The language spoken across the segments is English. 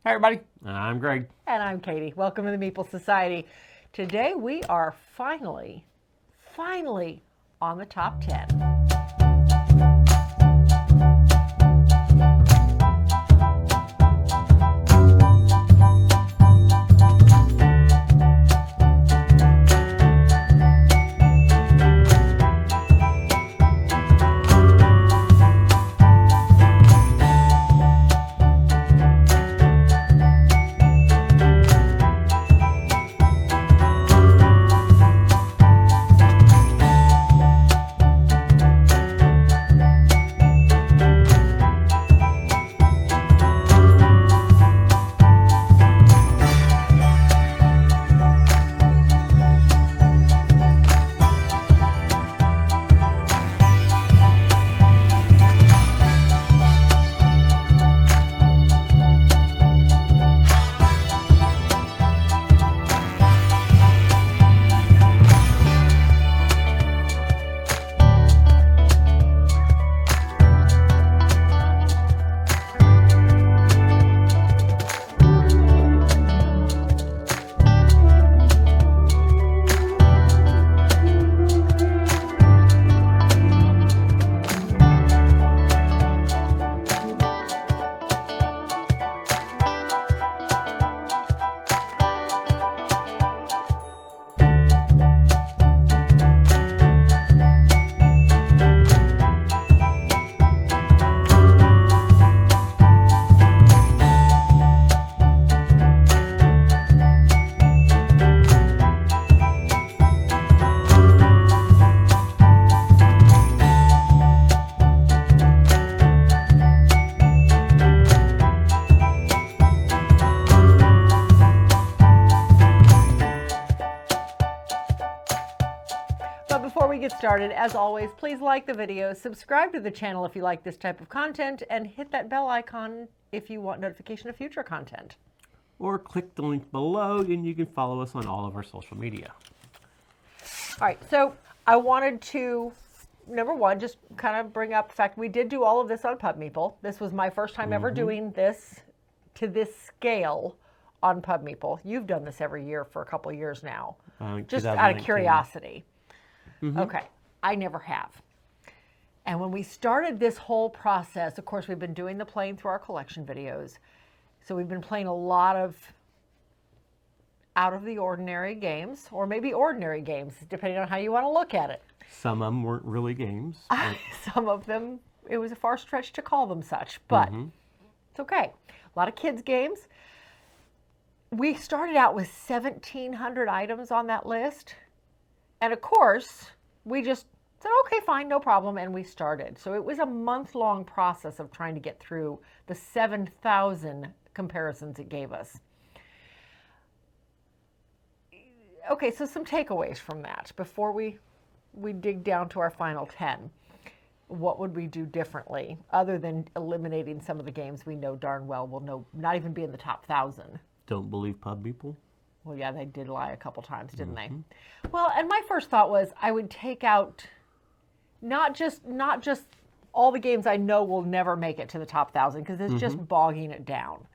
Hi everybody, I'm Greg. And I'm Katy. Welcome to the Meeple Society. Today we are finally on the top 10. But before we get started, as always, please like the video, subscribe to the channel if you like this type of content, and hit that bell icon if you want notification of future content. Or click the link below and you can follow us on all of our social media. All right, so I wanted to, number one, just kind of bring up the fact we did do all of this on Pub Meeple. This was my first time ever doing this to this scale on Pub Meeple. You've done this every year for a couple of years now, just out of curiosity. Okay, I never have. And when we started this whole process, of course, we've been doing the playing through our collection videos. So we've been playing a lot of out of the ordinary games, or maybe ordinary games, depending on how you want to look at it. Some of them weren't really games. Some of them, it was a far stretch to call them such, but it's okay. A lot of kids' games. We started out with 1,700 items on that list. And of course, we just said, okay, fine, no problem, and we started. So it was a month-long process of trying to get through the 7,000 comparisons it gave us. Okay, so some takeaways from that before we dig down to our final 10. What would we do differently, other than eliminating some of the games we know darn well will not even be in the top 1,000? Don't believe Pub Meeple? Well, yeah, they did lie a couple times, didn't they? Well, and my first thought was I would take out not just all the games I know will never make it to the top 1,000, because it's just bogging it down.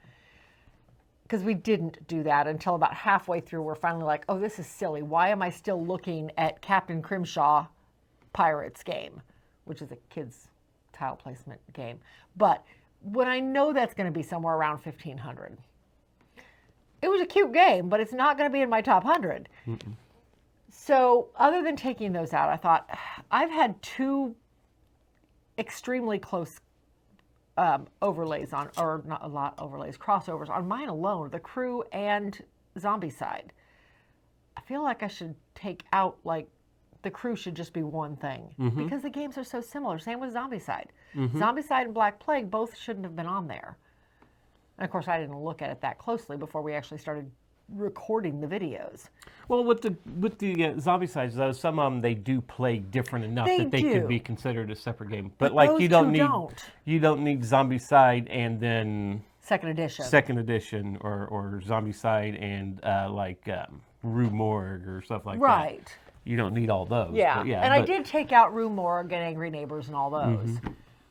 Because we didn't do that until about halfway through. We're finally like, oh, this is silly. Why am I still looking at Captain Crimshaw Pirates game, which is a kid's tile placement game. But when I know that's going to be somewhere around 1,500. It was a cute game, but it's not going to be in my top 100. So other than taking those out, I thought, I've had two extremely close overlays on, or not a lot overlays, crossovers on mine alone, the Crew and Zombicide. I feel like I should take out, like, the Crew should just be one thing, because the games are so similar. Same with Zombicide. Zombicide and Black Plague both shouldn't have been on there. And of course, I didn't look at it that closely before we actually started recording the videos. Well, with the Zombicides, though, some of them they do play different enough that they could be considered a separate game. But like you don't need Zombicide and then second edition or Zombicide and Rue Morgue or stuff like that. Right. You don't need all those. Yeah. And I did take out Rue Morgue and Angry Neighbors and all those.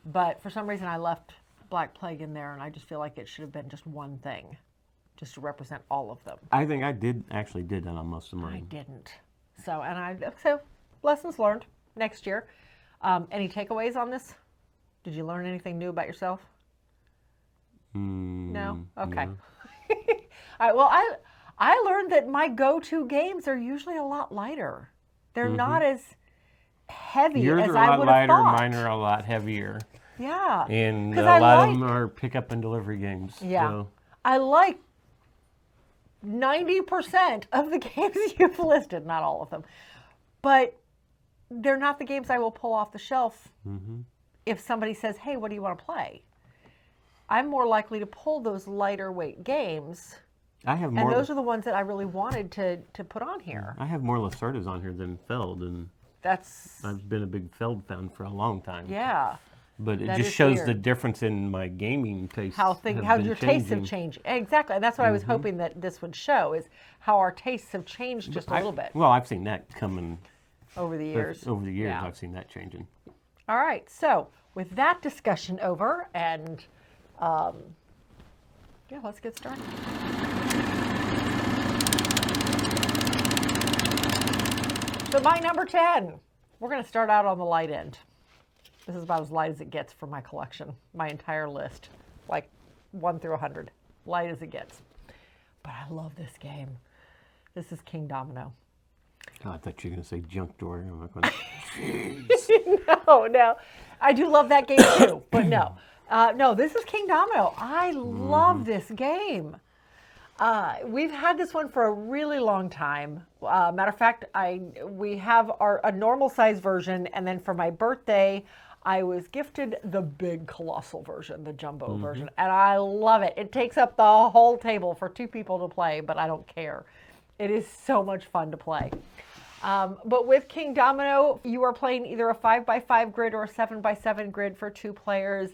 But for some reason I left Black Plague in there, and I just feel like it should have been just one thing. just to represent all of them. I think I did that on most of mine. I didn't. So lessons learned next year. Any takeaways on this? Did you learn anything new about yourself? No? Okay. No. All right, well, I learned that my go-to games are usually a lot lighter. They're not as heavy Yours as are a I lot would have lighter, thought. mine are a lot heavier. Yeah. And a lot of them are pick-up and delivery games. Yeah. So. I like 90% of the games you've listed, not all of them. But they're not the games I will pull off the shelf if somebody says, hey, what do you want to play? I'm more likely to pull those lighter weight games. I have more. And those are the ones that I really wanted to put on here. I have more Lacerdas on here than Feld, and I've been a big Feld fan for a long time. Yeah. But it just shows the difference in my gaming taste. How your tastes have changed. Exactly. And that's what I was hoping that this would show, is how our tastes have changed just a little bit. Well, I've seen that coming. Over the years. Over the years, I've seen that changing. All right. So with that discussion over, and let's get started. So my number 10, we're going to start out on the light end. This is about as light as it gets for my collection, my entire list, like 1 through 100, light as it gets. But I love this game. This is King Domino. Oh, I thought you were going to say Junk Drawer. I'm not going No. I do love that game too, but no. No, this is King Domino. I love this game. We've had this one for a really long time. Matter of fact, we have a normal size version, and then for my birthday, I was gifted the big colossal version, the jumbo version, and I love it. It takes up the whole table for 2 people to play, but I don't care. It is so much fun to play. But with King Domino, you are playing either a 5x5 grid or a 7x7 grid for 2 players.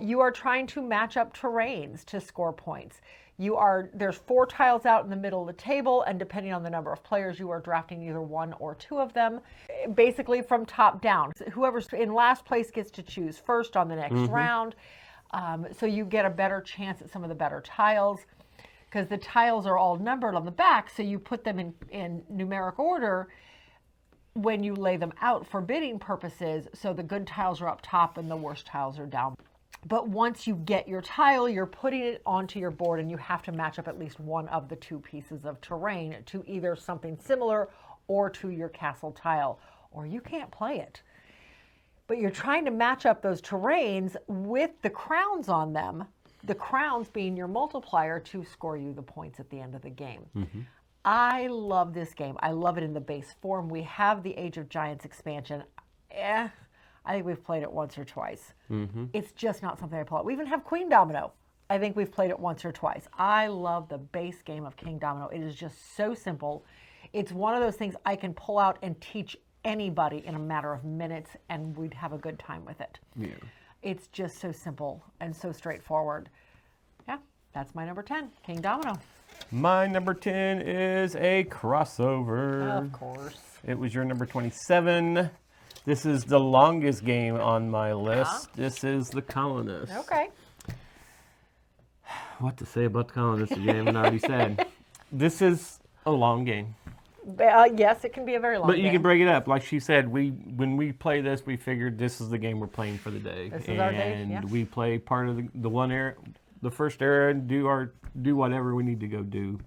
You are trying to match up terrains to score points. There's 4 tiles out in the middle of the table, and depending on the number of players, you are drafting either 1 or 2 of them, basically from top down. Whoever's in last place gets to choose first on the next round. So you get a better chance at some of the better tiles, because the tiles are all numbered on the back, so you put them in numeric order when you lay them out for bidding purposes, so the good tiles are up top and the worst tiles are down. But once you get your tile, you're putting it onto your board, and you have to match up at least one of the 2 pieces of terrain to either something similar or to your castle tile, or you can't play it. But you're trying to match up those terrains with the crowns on them, the crowns being your multiplier to score you the points at the end of the game. I love this game. I love it in the base form. We have the Age of Giants expansion. I think we've played it once or twice. It's just not something I pull out. We even have Queen Domino. I think we've played it once or twice. I love the base game of King Domino. It is just so simple. It's one of those things I can pull out and teach anybody in a matter of minutes, and we'd have a good time with it. Yeah. It's just so simple and so straightforward. Yeah, that's my number 10, King Domino. My number 10 is a crossover. Of course. It was your number 27. This is the longest game on my list. This is The Colonist. Okay. What to say about The Colonist again? I already said. This is a long game. Yes, it can be a very long game. But you can break it up. Like she said, when we play this, we figured this is the game we're playing for the day. This is our day, yeah. And we play part of the one era, the first era, and do whatever we need to go do.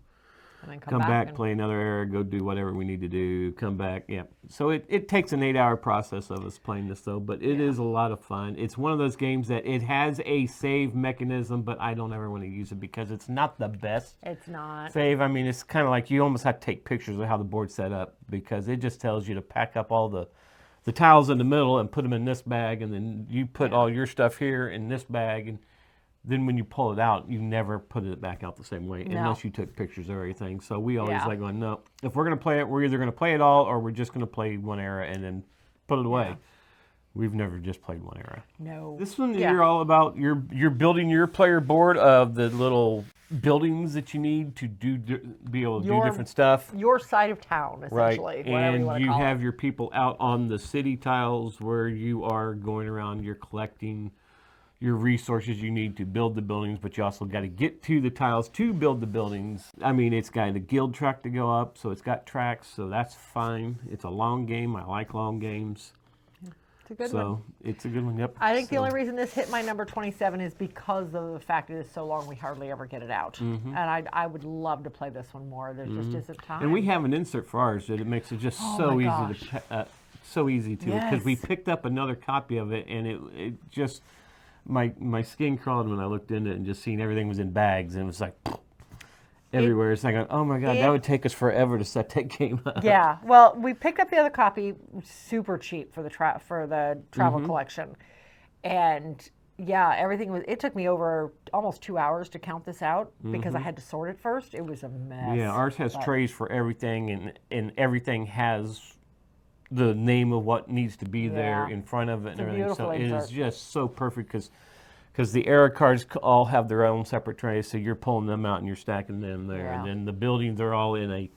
And then Come back, play another era, go do whatever we need to do, come back. Yeah. So it takes an 8-hour process of us playing this, though, but it is a lot of fun. It's one of those games that it has a save mechanism, but I don't ever want to use it because it's not the best. It's not. Save, I mean, it's kind of like you almost have to take pictures of how the board's set up because it just tells you to pack up all the tiles in the middle and put them in this bag, and then you put all your stuff here in this bag, and then when you pull it out, you never put it back out the same way unless you took pictures of everything. So we always like going, no, if we're going to play it, we're either going to play it all or we're just going to play one era and then put it away. Yeah. We've never just played one era. No. This one, you're all about, you're building your player board of the little buildings that you need to be able to do different stuff. Your side of town, essentially. Right. And you have your people out on the city tiles where you are going around, you're collecting your resources you need to build the buildings, but you also got to get to the tiles to build the buildings. I mean, it's got a guild track to go up, so it's got tracks, so that's fine. It's a long game. I like long games. It's a good one. So it's a good one, yep. I think the only reason this hit my number 27 is because of the fact it is so long we hardly ever get it out. And I would love to play this one more. There just isn't time. And we have an insert for ours that it makes it just so easy to because we picked up another copy of it, and it just my skin crawled when I looked into it and just seeing everything was in bags, and it was like everywhere. It's like, oh my God, that would take us forever to set that game up. Yeah, well, we picked up the other copy super cheap for the travel collection, and yeah, everything was. It took me over almost 2 hours to count this out because I had to sort it first. It was a mess. Yeah, ours has trays for everything, and everything has the name of what needs to be there in front of it and everything. So it is just so perfect because the era cards all have their own separate trays, so you're pulling them out and you're stacking them there. And then the buildings are all in a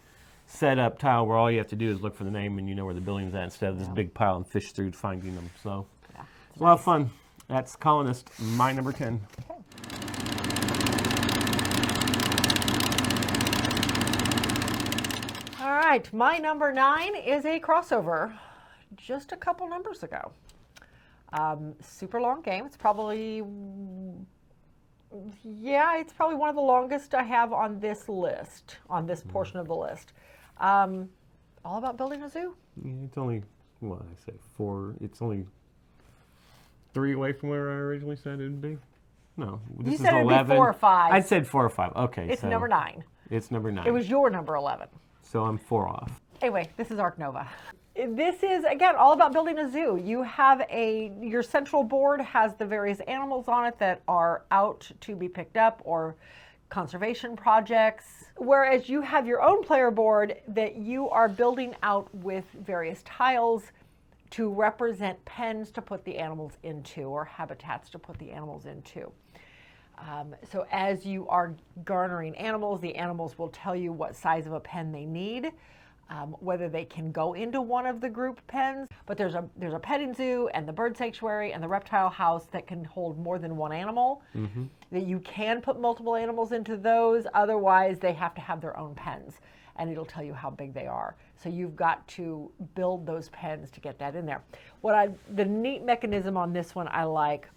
set up tile where all you have to do is look for the name and you know where the building's at instead of this big pile and fish through finding them. So it's a lot of fun. That's Colonist, my number 10. All right, my number 9 is a crossover just a couple numbers ago. Super long game. It's probably, it's probably one of the longest I have on this list, on this portion of the list. All about building a zoo. Yeah, it's only, what did I say, 4, it's only 3 away from where I originally said it would be. No, this you is said 11. It'd be 4 or 5. I said 4 or 5. Okay, it's so number 9. It's number 9. It was your number 11. So I'm 4 off. Anyway, this is Ark Nova. This is, again, all about building a zoo. You have your central board has the various animals on it that are out to be picked up or conservation projects, whereas you have your own player board that you are building out with various tiles to represent pens to put the animals into or habitats to put the animals into. So as you are garnering animals, the animals will tell you what size of a pen they need, whether they can go into one of the group pens. But there's a petting zoo and the bird sanctuary and the reptile house that can hold more than one animal. That you can put multiple animals into those. Otherwise, they have to have their own pens, and it'll tell you how big they are. So you've got to build those pens to get that in there. The neat mechanism on this one I like.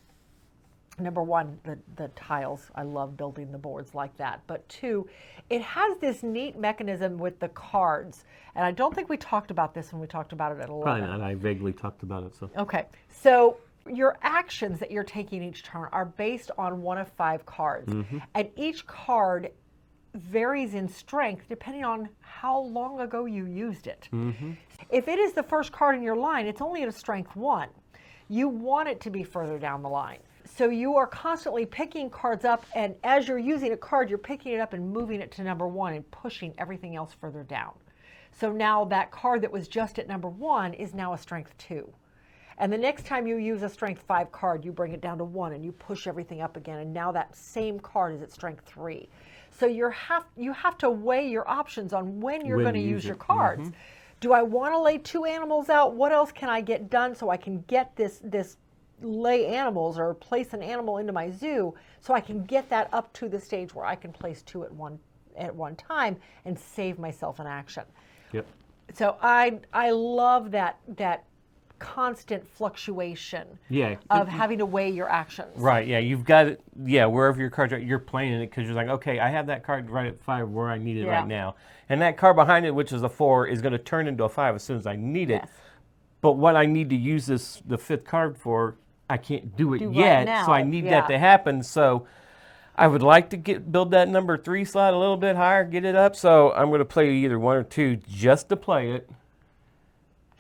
Number 1, the tiles. I love building the boards like that. But 2, it has this neat mechanism with the cards. And I don't think we talked about this when we talked about it at 11. Probably not. I vaguely talked about it. So. Okay. So your actions that you're taking each turn are based on one of 5 cards. And each card varies in strength depending on how long ago you used it. If it is the first card in your line, it's only at a strength 1. You want it to be further down the line. So you are constantly picking cards up, and as you're using a card, you're picking it up and moving it to number 1 and pushing everything else further down. So now that card that was just at number 1 is now a strength 2. And the next time you use a strength 5 card, you bring it down to 1 and you push everything up again, and now that same card is at strength 3. So you have to weigh your options on when you're going to use your cards. Do I want to lay 2 animals out? What else can I get done so I can get this lay animals or place an animal into my zoo so I can get that up to the stage where I can place 2 at one time and save myself an action. Yep. So I love that constant fluctuation of having to weigh your actions. Right, yeah, you've got it, wherever your cards are, you're playing it because you're like, okay, I have that card right at 5 where I need it right now. And that card behind it, which is a 4, is going to turn into a 5 as soon as I need it. But what I need to use the 5th card for, I can't do it yet, so I need that to happen. So I would like to build that number 3 slot a little bit higher, get it up. So I'm going to play either 1 or 2 just to play it.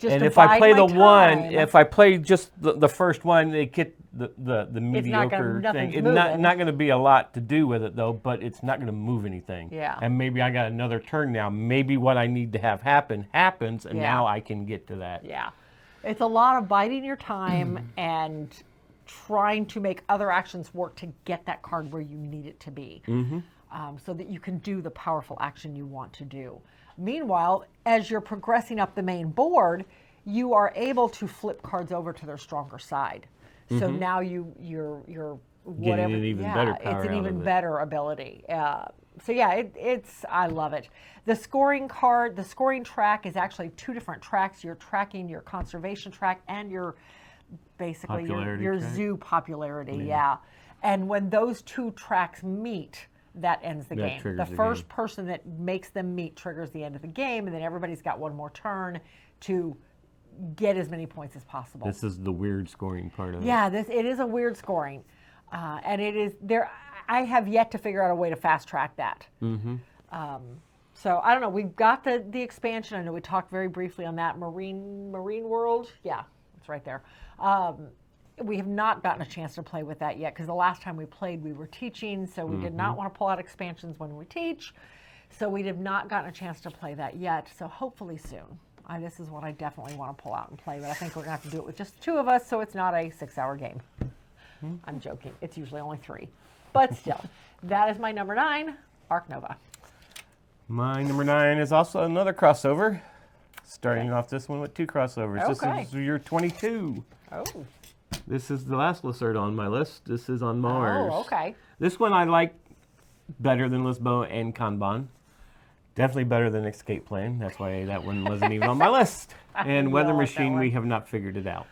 And if I play the 1, if I play just the first one, they get the mediocre thing. It's not going to be a lot to do with it though, but it's not going to move anything. Yeah. And maybe I got another turn now. Maybe what I need to have happen happens, and now I can get to that. Yeah. It's a lot of biding your time and trying to make other actions work to get that card where you need it to be, so that you can do the powerful action you want to do. Meanwhile, as you're progressing up the main board, you are able to flip cards over to their stronger side. So now you're Getting whatever. an even better power it's an out even of it. better ability. So yeah, it's I love it. The scoring track is actually 2 different tracks. You're tracking your conservation track and your basically Popularity your track? zoo popularity. Yeah. And when those 2 tracks meet, that ends the That game. triggers The the first game. person that makes them meet triggers the end of the game, and then everybody's got one more turn to get as many points as possible. This is the weird scoring part of it. Yeah, it is a weird scoring, and it is there. I have yet to figure out a way to fast track that. So I don't know. We've got the expansion. I know we talked very briefly on that Marine World. Yeah, it's right there. We have not gotten a chance to play with that yet because the last time we played, we were teaching, so we did not want to pull out expansions when we teach. So we have not gotten a chance to play that yet. So hopefully soon. This is what I definitely want to pull out and play, but I think we're going to have to do it with just the 2 of us, so it's not a 6-hour game. I'm joking. It's usually only 3. But still, that is my number 9, Ark Nova. My number 9 is also another crossover. Starting off this one with 2 crossovers. Okay. This is your 22. Oh. This is the last Lizard on my list. This is on Mars. Oh, okay. This one I like better than Lisboa and Kanban. Definitely better than Escape Plan. That's why that one wasn't even on my list. And Weather like that Machine, one. we have not figured it out.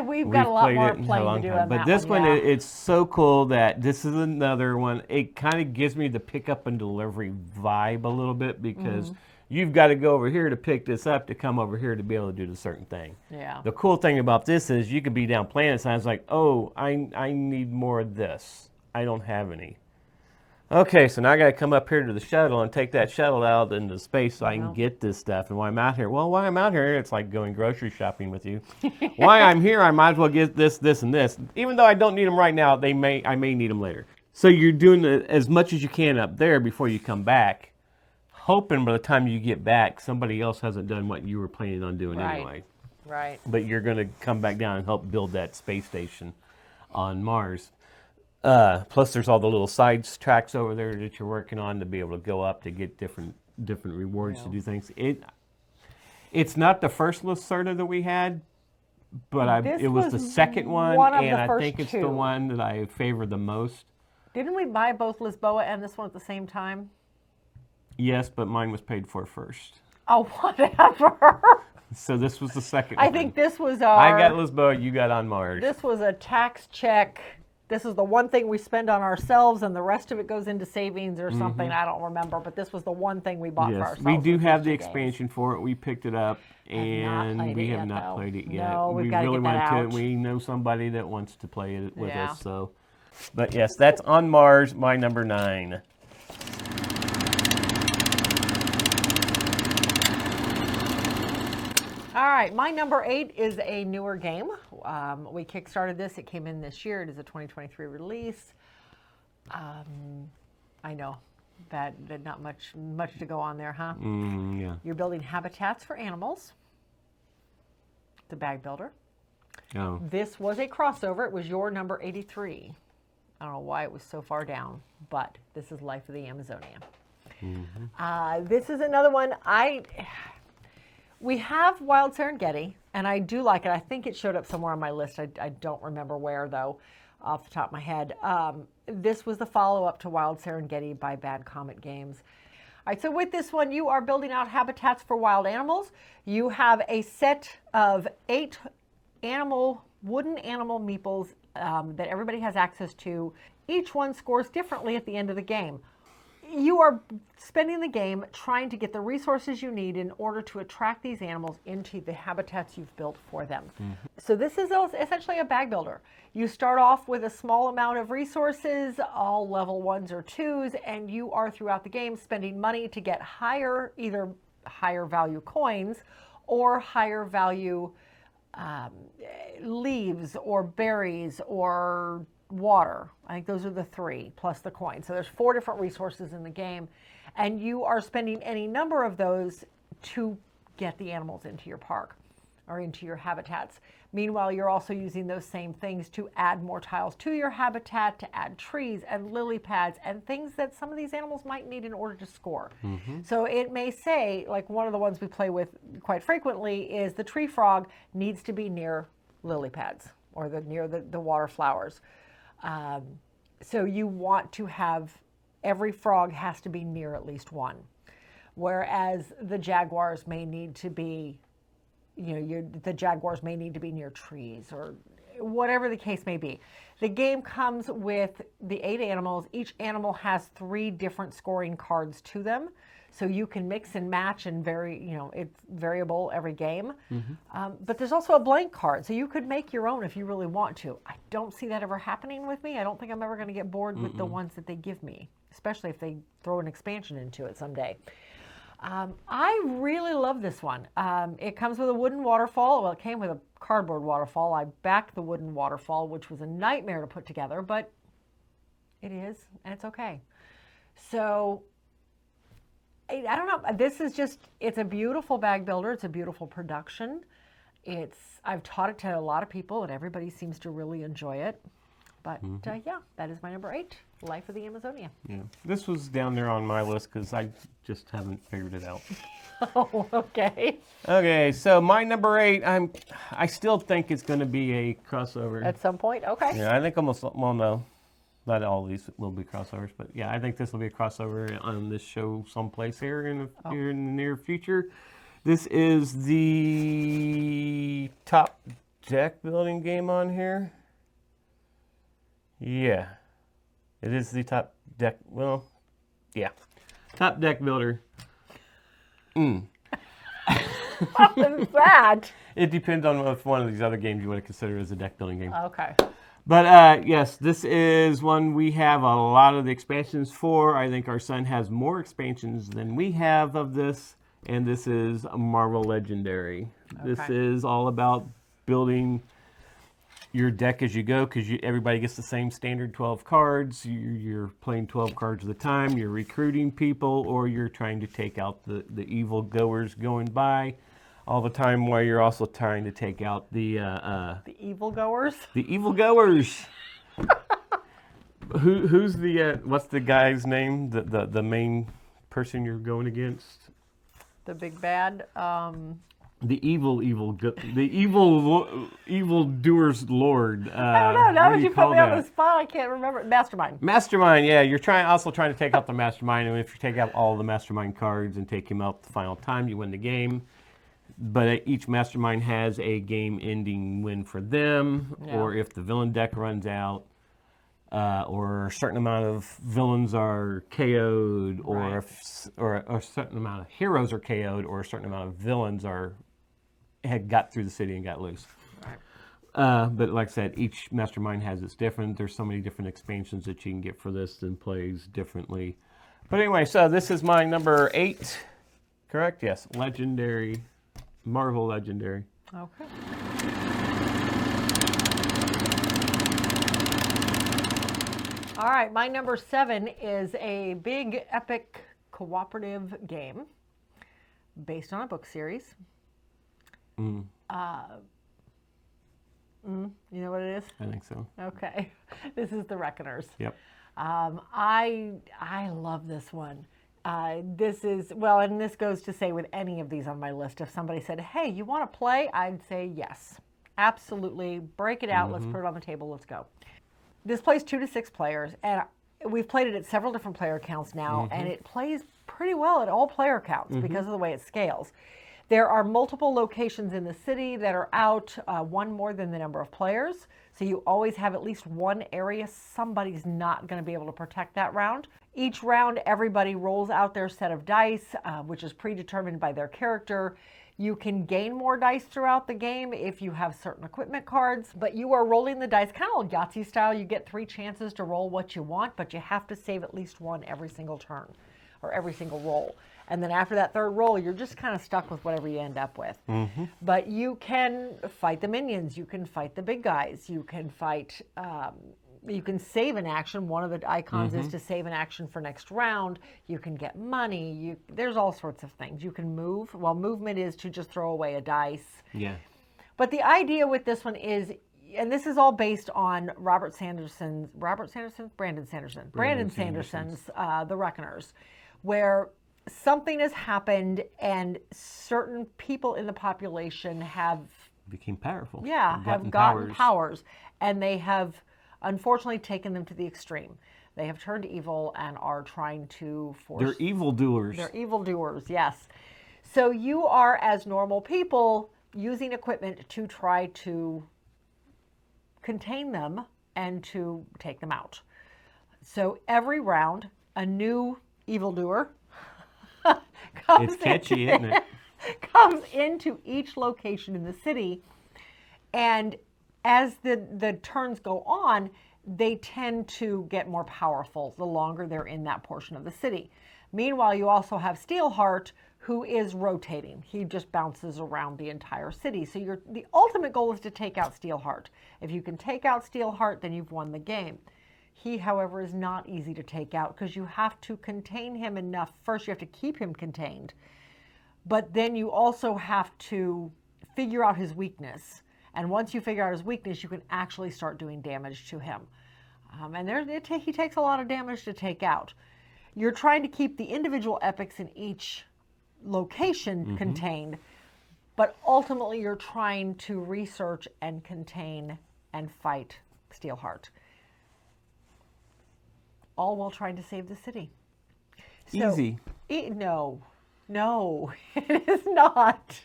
We've got a lot more in a playing long to do time. on But that this one, yeah. it's so cool that this is another one. It kind of gives me the pickup and delivery vibe a little bit because you've got to go over here to pick this up to come over here to be able to do the certain thing. Yeah. The cool thing about this is you could be down planet signs like, oh, I need more of this. I don't have any. Okay, so now I got to come up here to the shuttle and take that shuttle out into space so I can get this stuff. And why I'm out here? Well, why I'm out here, it's like going grocery shopping with you. Why I'm here, I might as well get this, this, and this. Even though I don't need them right now, I may need them later. So you're doing as much as you can up there before you come back, hoping by the time you get back, somebody else hasn't done what you were planning on doing anyway. Right. But you're going to come back down and help build that space station on Mars. Plus, there's all the little side tracks over there that you're working on to be able to go up to get different rewards to do things. It's not the first Lacerda that we had, but it was the second one, and I think it's the one that I favor the most. Didn't we buy both Lisboa and this one at the same time? Yes, but mine was paid for first. Oh, whatever. So this was the second one. I think this was our... I got Lisboa, you got on Mars. This was a tax check. This is the one thing we spend on ourselves, and the rest of it goes into savings or something. I don't remember, but this was the one thing we bought for ourselves. We do have the games. expansion for it. We picked it up, and we have not played it yet. No, we we've got to really get that want out. to. We know somebody that wants to play it with Yeah. us. So, but yes, that's on Mars. My number 9. All right, my number 8 is a newer game. We kickstarted this. It came in this year. It is a 2023 release. I know that not much to go on there, huh? Yeah. You're building habitats for animals. The bag builder. Oh. This was a crossover. It was your number 83. I don't know why it was so far down, but this is Life of the Amazonia. This is another one. We have Wild Serengeti, and I do like it. I think it showed up somewhere on my list. I don't remember where, though, off the top of my head. This was the follow-up to Wild Serengeti by Bad Comet Games. All right, so with this one, you are building out habitats for wild animals. You have a set of 8 wooden animal meeples that everybody has access to. Each one scores differently at the end of the game. You are spending the game trying to get the resources you need in order to attract these animals into the habitats you've built for them. So this is essentially a bag builder. You start off with a small amount of resources, all level 1s or 2s, and you are throughout the game spending money to get either higher value coins or higher value leaves or berries or water. I think those are the 3 plus the coin. So there's 4 different resources in the game, and you are spending any number of those to get the animals into your park or into your habitats. Meanwhile, you're also using those same things to add more tiles to your habitat, to add trees and lily pads and things that some of these animals might need in order to score. So it may say, like one of the ones we play with quite frequently is the tree frog needs to be near lily pads or near the water flowers. So you want to have, every frog has to be near at least one. Whereas the jaguars may need to be, the jaguars may need to be near trees or whatever the case may be. The game comes with the 8 animals. Each animal has 3 different scoring cards to them. So you can mix and match and it's variable every game. But there's also a blank card. So you could make your own if you really want to. I don't see that ever happening with me. I don't think I'm ever going to get bored with the ones that they give me, especially if they throw an expansion into it someday. I really love this one. It comes with a wooden waterfall. Well, it came with a cardboard waterfall. I backed the wooden waterfall, which was a nightmare to put together, but it is, and it's okay. So, I don't know. This is just, it's a beautiful bag builder. It's a beautiful production. I've taught it to a lot of people, and everybody seems to really enjoy it. But yeah, that is my number 8, Life of the Amazonia. Yeah, this was down there on my list because I just haven't figured it out. Oh, okay. Okay, so my number 8, I still think it's going to be a crossover. At some point, okay. Yeah, I think almost, well, no, not all of these will be crossovers, but yeah, I think this will be a crossover on this show someplace here in the near future. This is the top deck building game on here. Yeah, it is the top deck. Well, yeah, top deck builder. What is that? It depends on if one of these other games you want to consider as a deck building game. Okay. But yes, this is one we have a lot of the expansions for. I think our son has more expansions than we have of this, and this is a Marvel Legendary. Okay. This is all about building your deck as you go, because everybody gets the same standard 12 cards. You're playing 12 cards at a time. You're recruiting people, or you're trying to take out the evil goers going by all the time, while you're also trying to take out the evil goers. The evil goers. Who's the what's the guy's name? The main person you're going against? The big bad. The evil doers lord. I don't know. Now that you put me on the spot, I can't remember. Mastermind. Mastermind. Yeah, you're also trying to take out the mastermind, and if you take out all the mastermind cards and take him out the final time, you win the game. But each mastermind has a game-ending win for them, or if the villain deck runs out, or a certain amount of villains are KO'd, or or a certain amount of heroes are KO'd, or a certain amount of villains had got through the city and got loose. Right. But like I said, each mastermind has its different. There's so many different expansions that you can get for this and plays differently. But anyway, so this is my number 8. Correct? Yes. Legendary. Marvel Legendary. Okay. All right, my number 7 is a big, epic, cooperative game based on a book series. You know what it is? I think so. Okay. This is The Reckoners. Yep. I love this one. This is, well, and this goes to say with any of these on my list, if somebody said, hey, you want to play? I'd say yes. Absolutely. Break it out. Let's put it on the table. Let's go. This plays 2 to 6 players, and we've played it at several different player counts now, and it plays pretty well at all player counts because of the way it scales. There are multiple locations in the city that are out, one more than the number of players. So you always have at least one area somebody's not going to be able to protect that round. Each round, everybody rolls out their set of dice, which is predetermined by their character. You can gain more dice throughout the game if you have certain equipment cards, but you are rolling the dice kind of Yahtzee style. You get 3 chances to roll what you want, but you have to save at least one every single turn or every single roll. And then after that 3rd roll, you're just kind of stuck with whatever you end up with. But you can fight the minions. You can fight the big guys. You can fight, you can save an action. One of the icons is to save an action for next round. You can get money. There's all sorts of things. You can move. Well, movement is to just throw away a dice. Yeah. But the idea with this one is, and this is all based on Brandon Sanderson's The Reckoners, where something has happened and certain people in the population have became powerful. Yeah, have gotten powers. And they have unfortunately taken them to the extreme. They have turned evil and are trying to force... They're evildoers. They're evildoers, yes. So you are, as normal people, using equipment to try to contain them and to take them out. So every round, a new evildoer comes It's catchy, isn't it? comes into each location in the city, and as the turns go on, they tend to get more powerful the longer they're in that portion of the city. Meanwhile, you also have Steelheart, who is rotating. He just bounces around the entire city. So the ultimate goal is to take out Steelheart. If you can take out Steelheart, then you've won the game. He, however, is not easy to take out because you have to contain him enough. First, you have to keep him contained, but then you also have to figure out his weakness. And once you figure out his weakness, you can actually start doing damage to him. He takes a lot of damage to take out. You're trying to keep the individual epics in each location contained, but ultimately you're trying to research and contain and fight Steelheart, all while trying to save the city. Easy. No, it is not.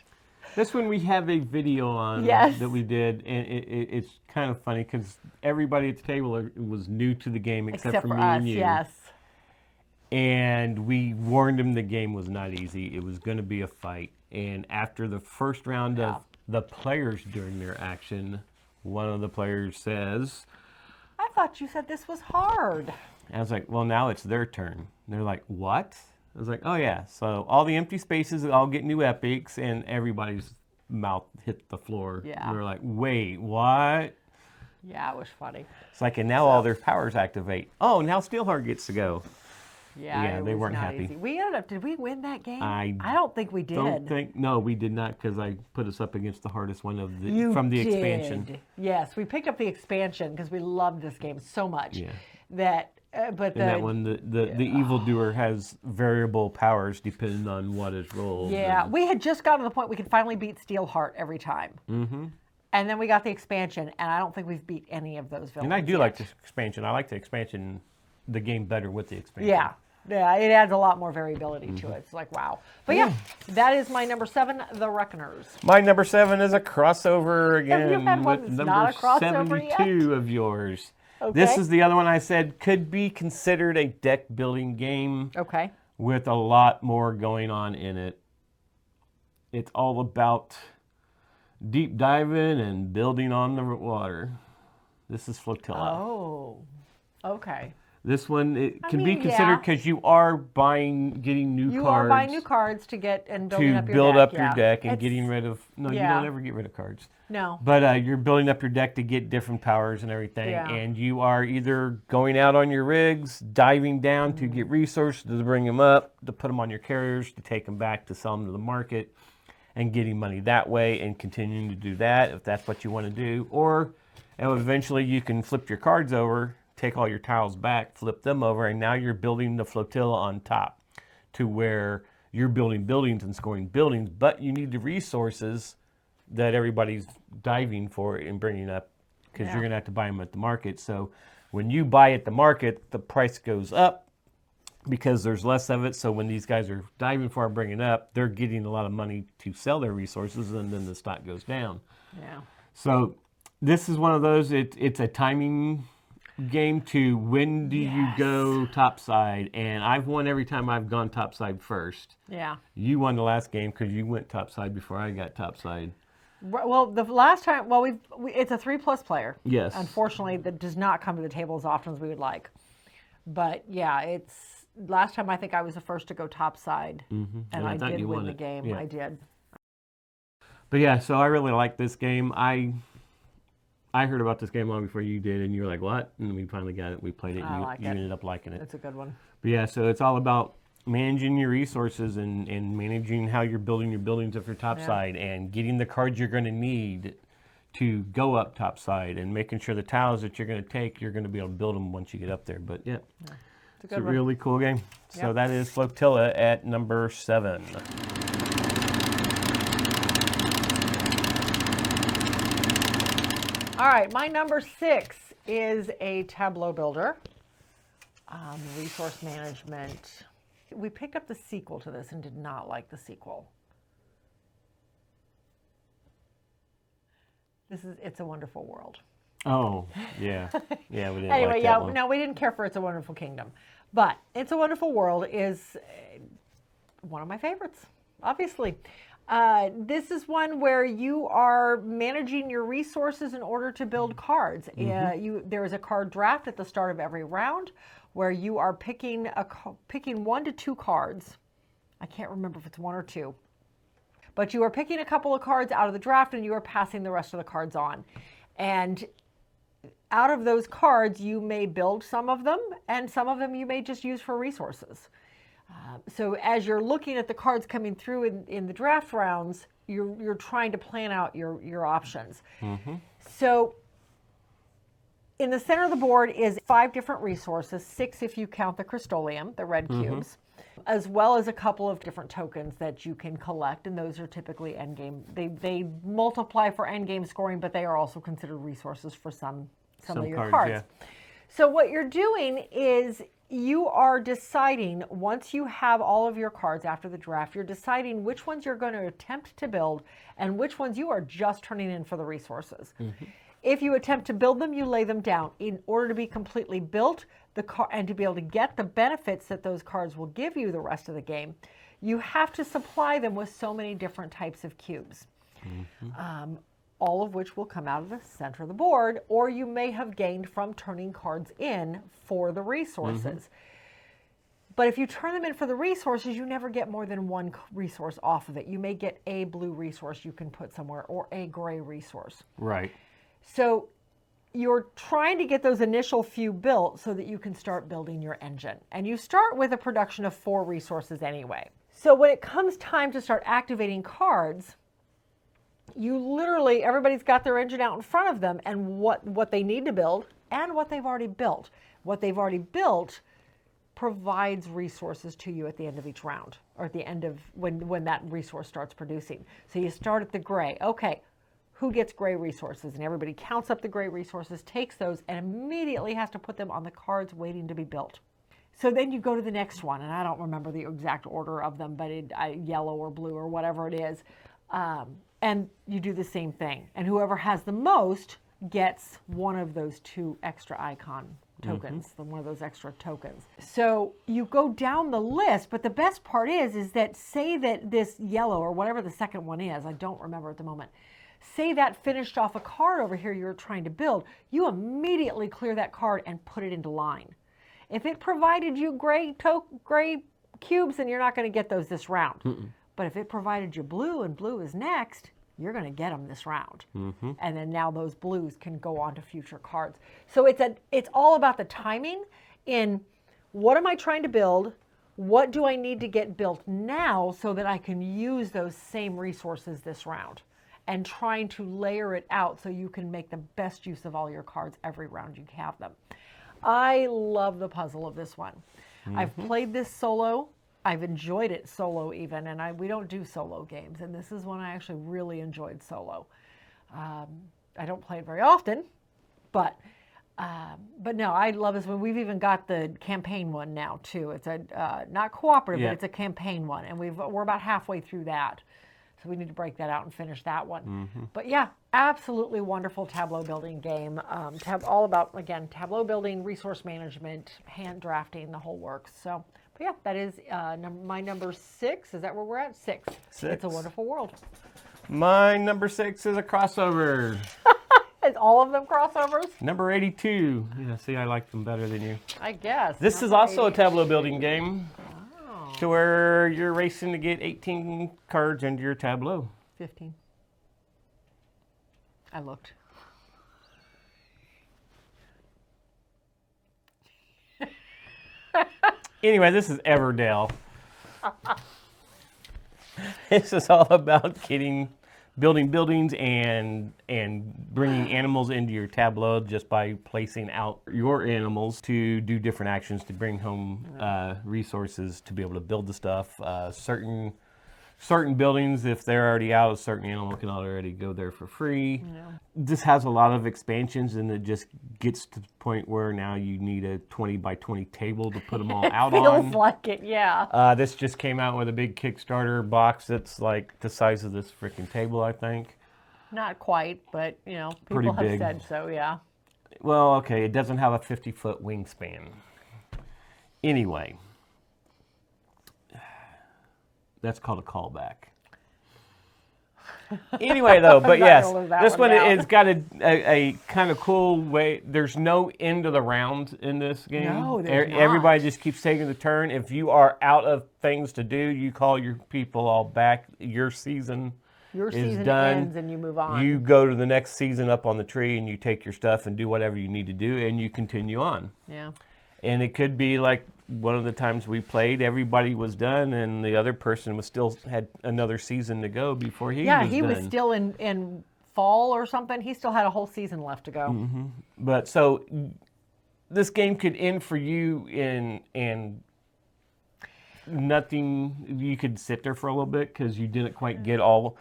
This one we have a video on that we did, and it's kind of funny because everybody at the table was new to the game except for me us, and you. Yes. And we warned them the game was not easy. It was going to be a fight. And after the first round of the players during their action, one of the players says, I thought you said this was hard. I was like, well, now it's their turn. And they're like, what? I was like, oh, yeah. So all the empty spaces all get new epics, and everybody's mouth hit the floor. Yeah. And they're like, wait, what? Yeah, it was funny. It's like, and now all their powers activate. Oh, now Steelheart gets to go. Yeah, they weren't not happy. Easy. We ended up, did we win that game? I don't think we did. No, we did not, because I put us up against the hardest one of You from the did. expansion. Yes, we picked up the expansion because we loved this game so much. Yeah. But that one, the evildoer has variable powers depending on what is rolled. Yeah, we had just gotten to the point we could finally beat Steelheart every time. Mm-hmm. And then we got the expansion, and I don't think we've beat any of those villains. And I do yet. like the expansion. I like the game better with the expansion. Yeah, it adds a lot more variability to it. It's like, wow. But yeah, that is my number 7, The Reckoners. My number 7 is a crossover again. Have you had one with that's number not a crossover 72 yet? of yours. Okay. This is the other one I said could be considered a deck building game. Okay. With a lot more going on in it. It's all about deep diving and building on the water. This is Flotilla. Oh, okay. This one can be considered because you are getting new cards. You are buying new cards to get and building up your deck. To build up your deck and getting rid of. No, you Yeah. don't ever get rid of cards. No. But you're building up your deck to get different powers and everything. Yeah. And you are either going out on your rigs, diving down to get resources to bring them up, to put them on your carriers, to take them back to sell them to the market, and getting money that way and continuing to do that if that's what you want to do. Or eventually you can flip your cards over, take all your tiles back, flip them over, and now you're building the flotilla on top to where you're building buildings and scoring buildings, but you need the resources that everybody's diving for and bringing up because you're going to have to buy them at the market. So when you buy at the market, the price goes up because there's less of it. So when these guys are diving for and bringing up, they're getting a lot of money to sell their resources, and then the stock goes down. Yeah. So this is one of those, it's a timing game to when do you go topside, and I've won every time I've gone topside first. Yeah. You won the last game because you went topside before I got topside. Well, the last time, it's a 3+ player. Yes. Unfortunately, that does not come to the table as often as we would like. But yeah, last time I think I was the first to go topside, and I did win the game. Yeah. I did. But yeah, so I really like this game. I heard about this game long before you did, and you were like, what? And we finally got it. We played it, and you ended up liking it. It's a good one. But yeah, so it's all about managing your resources and managing how you're building your buildings if you're topside, and getting the cards you're going to need to go up topside, and making sure the tiles that you're going to take, you're going to be able to build them once you get up there. But yeah, it's a really cool game. So that is Flotilla at number 7. All right, my number 6 is a tableau builder. Resource management. We picked up the sequel to this and did not like the sequel. This is It's a Wonderful World. Oh, yeah. Yeah, we didn't Anyway, like yeah, that one. no, we didn't care for It's a Wonderful Kingdom. But It's a Wonderful World is one of my favorites, obviously. This is one where you are managing your resources in order to build cards. There is a card draft at the start of every round where you are picking 1 to 2 cards. I can't remember if it's 1 or 2. But you are picking a couple of cards out of the draft and you are passing the rest of the cards on. And out of those cards, you may build some of them, and some of them you may just use for resources. So as you're looking at the cards coming through in the draft rounds, you're trying to plan out your options. So in the center of the board is 5 different resources, 6 if you count the Crystolium, the red cubes, as well as a couple of different tokens that you can collect, and those are typically endgame. They multiply for endgame scoring, but they are also considered resources for some of your cards. Yeah. So what you're doing is you are deciding, once you have all of your cards after the draft, you're deciding which ones you're going to attempt to build and which ones you are just turning in for the resources. If you attempt to build them, you lay them down. In order to be completely built and to be able to get the benefits that those cards will give you the rest of the game, you have to supply them with so many different types of cubes. All of which will come out of the center of the board, or you may have gained from turning cards in for the resources. But if you turn them in for the resources, you never get more than 1 resource off of it. You may get a blue resource you can put somewhere, or a gray resource. Right. So you're trying to get those initial few built so that you can start building your engine. And you start with a production of 4 resources anyway. So when it comes time to start activating cards, you literally, everybody's got their engine out in front of them and what they need to build and what they've already built. What they've already built provides resources to you at the end of each round, or at the end of when that resource starts producing. So you start at the gray. Okay, who gets gray resources? And everybody counts up the gray resources, takes those, and immediately has to put them on the cards waiting to be built. So then you go to the next one, and I don't remember the exact order of them, but yellow or blue or whatever it is. And you do the same thing. And whoever has the most gets one of those 2 extra icon tokens, one of those extra tokens. So you go down the list, but the best part is that say that this yellow, or whatever the second one is, I don't remember at the moment, say that finished off a card over here you're trying to build, you immediately clear that card and put it into line. If it provided you gray cubes, then you're not going to get those this round. But if it provided you blue, and blue is next, you're going to get them this round. And then now those blues can go on to future cards. So it's all about the timing in what am I trying to build? What do I need to get built now so that I can use those same resources this round? And trying to layer it out so you can make the best use of all your cards every round you have them. I love the puzzle of this one. I've played this solo. I've enjoyed it solo even, and we don't do solo games, and this is one I actually really enjoyed solo. I don't play it very often, but no, I love this one. We've even got the campaign one now too. It's a not cooperative, but it's a campaign one, and we're about halfway through that. So we need to break that out and finish that one. But yeah, absolutely wonderful tableau building game. All about, again, tableau building, resource management, hand drafting, the whole works. So, but yeah, that is my number 6. Is that where we're at? 6. It's a Wonderful World. My number 6 is a crossover. Is all of them crossovers? Number 82. Yeah, see, I like them better than you. I guess. This is also a tableau building game. To where you're racing to get 18 cards into your tableau. 15. I looked. Anyway, this is Everdell. This is all about building buildings and bringing animals into your tableau just by placing out your animals to do different actions to bring home resources to be able to build the stuff. Certain certain buildings, if they're already out, a certain animal can already go there for free. This has a lot of expansions, and it just gets to the point where now you need a 20 by 20 table to put them all out on. Feels like it, yeah. This just came out with a big Kickstarter box that's like the size of this freaking table, I think. Not quite, but Pretty people have big. said so, yeah. Well, okay, it doesn't have a 50-foot wingspan. Anyway, that's called a callback. Anyway, though, but not yes, gonna live that this one one down. it's got a kind of cool way. There's no end of the round in this game. No, there's Everybody not. just keeps taking the turn. If you are out of things to do, you call your people all back. Your season Your is season done. ends and you move on. You go to the next season up on the tree and you take your stuff and do whatever you need to do, and you continue on. Yeah. And it could be like one of the times we played, everybody was done, and the other person was still had another season to go before he was done. Yeah, he was still in fall or something. He still had a whole season left to go. But so this game could end for you in nothing. You could sit there for a little bit because you didn't quite get all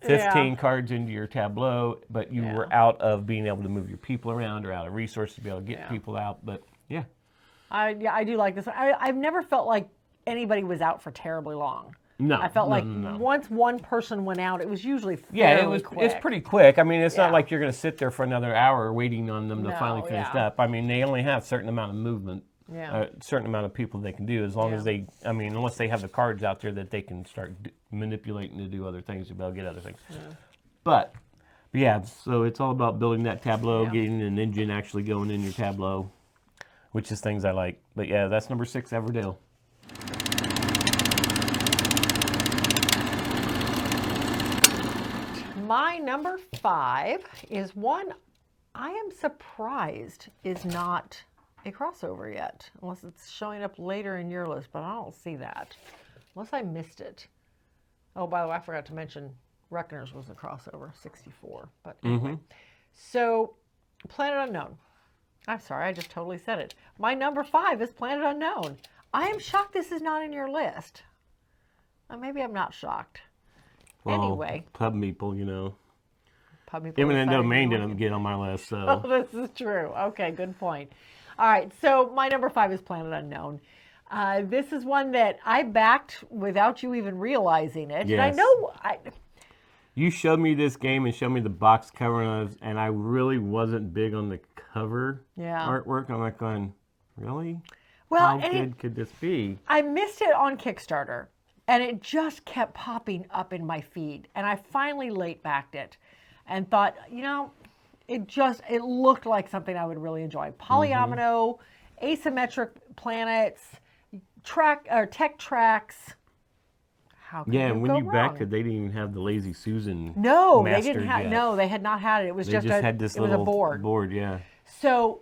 15 cards into your tableau, but you were out of being able to move your people around or out of resources to be able to get people out. But yeah. I do like this one. I've never felt like anybody was out for terribly long. No, I felt like no. once one person went out, it was usually Yeah, quick. it's pretty quick. I mean, it's Yeah. not like you're going to sit there for another hour waiting on them to No, finally finish yeah. up. I mean, they only have a certain amount of movement, Yeah. a certain amount of people they can do, as long as they, I mean, unless they have the cards out there that they can start manipulating to do other things, to be able to get other things. Yeah. But yeah, so it's all about building that tableau, Yeah. getting an engine actually going in your tableau, which is things I like. But yeah, that's number 6, Everdale. My number 5 is one I am surprised is not a crossover yet, unless it's showing up later in your list, but I don't see that, unless I missed it. Oh, by the way, I forgot to mention Reckoners was a crossover, 64. But anyway, so Planet Unknown. I'm sorry, I just totally said it. My number 5 is Planet Unknown. I am shocked this is not in your list. Maybe I'm not shocked. Well, Anyway. Pub Meeple, you know. Pub Meeple Eminent decided Domain to didn't get on my list, Oh, so. this is true. Okay, good point. All right, so my number 5 is Planet Unknown. This is one that I backed without you even realizing it. Yes. And I know You showed me this game and showed me the box cover, and I really wasn't big on the cover artwork. I'm like going, really? well, How good could this be? I missed it on Kickstarter, and it just kept popping up in my feed. And I finally late backed it and thought, it looked like something I would really enjoy. Polyomino, asymmetric planets, tech tracks. How can Yeah, you and when go you wrong? backed it, they didn't even have the Lazy Susan. No, they mastered didn't have. yet. No, they had not had it. It was They just, just had this it was little a board. board, yeah. So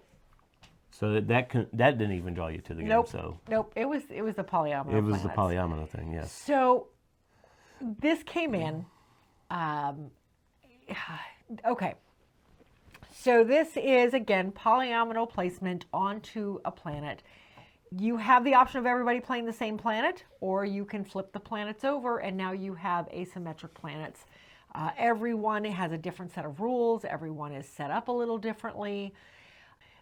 So that didn't even draw you to the game. nope, So nope. It was the polyomino. it was the planets. polyomino thing, yes. So this came in. Okay. So this is again polyomino placement onto a planet. You have the option of everybody playing the same planet, or you can flip the planets over, and now you have asymmetric planets. Everyone has a different set of rules. Everyone is set up a little differently.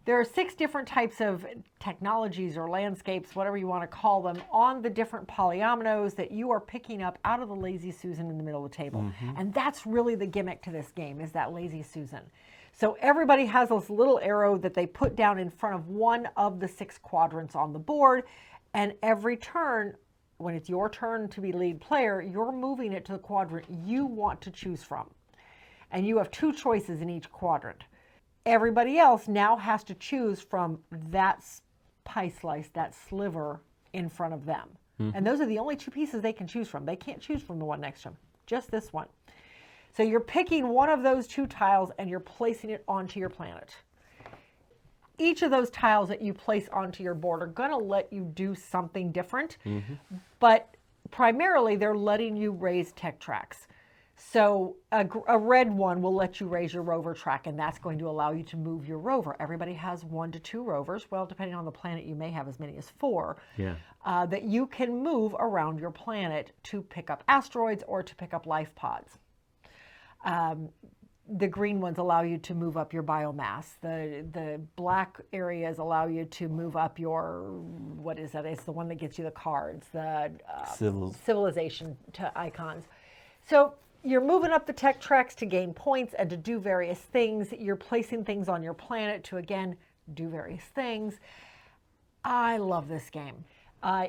There are 6 different types of technologies or landscapes, whatever you want to call them, on the different polyominoes that you are picking up out of the Lazy Susan in the middle of the table. And that's really the gimmick to this game, is that Lazy Susan. So everybody has this little arrow that they put down in front of one of the 6 quadrants on the board, and every turn, when it's your turn to be lead player, you're moving it to the quadrant you want to choose from. And you have 2 choices in each quadrant. Everybody else now has to choose from that pie slice, that sliver in front of them. And those are the only 2 pieces they can choose from. They can't choose from the one next to them, just this one. So you're picking one of those 2 tiles and you're placing it onto your planet. Each of those tiles that you place onto your board are going to let you do something different, but primarily they're letting you raise tech tracks. So a red one will let you raise your rover track, and that's going to allow you to move your rover. Everybody has 1 to 2 rovers. Well, depending on the planet, you may have as many as 4. Yeah. That you can move around your planet to pick up asteroids or to pick up life pods. The green ones allow you to move up your biomass. The black areas allow you to move up your, what is that? It's the one that gets you the cards, the civilization to icons. So you're moving up the tech tracks to gain points and to do various things. You're placing things on your planet to, again, do various things. I love this game.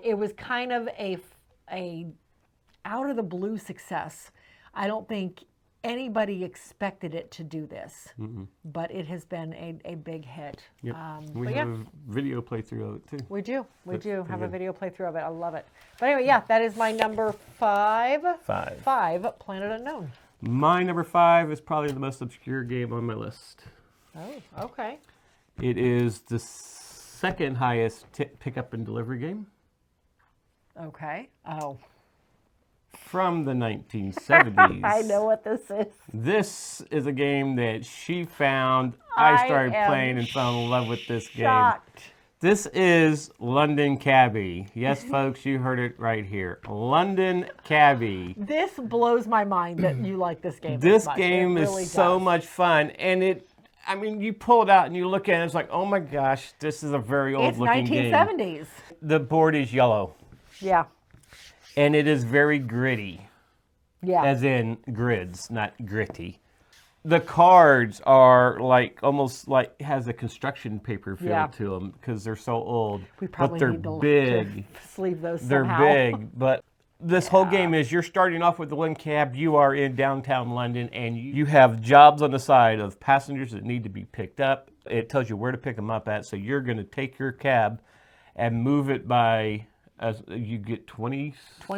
It was kind of a out of the blue success. I don't think anybody expected it to do this, but it has been a big hit. Yep. We have a video playthrough of it too. We do have a video playthrough of it. I love it. But anyway, yeah, that is my number 5. 5, Planet Unknown. My number 5 is probably the most obscure game on my list. Oh, okay. It is the second highest pickup and delivery game. Okay. Oh. From the 1970s. I know what this is. This is a game that she found. I started playing and fell in love with this game. This is London Cabbie. Yes, folks, you heard it right here. London Cabbie. This blows my mind that you like this game. This game is so much fun. And I mean, you pull it out and you look at it, it's like, oh my gosh, this is a very old looking game. It's 1970s. The board is yellow. Yeah. And it is very gritty. Yeah. As in grids, not gritty. The cards are like almost like has a construction paper feel to them because they're so old. We probably but they're need to big. Sleeve those They're somehow. big, but this whole game is you're starting off with the one cab. You are in downtown London, and you have jobs on the side of passengers that need to be picked up. It tells you where to pick them up at. So you're going to take your cab and move it by. You get 20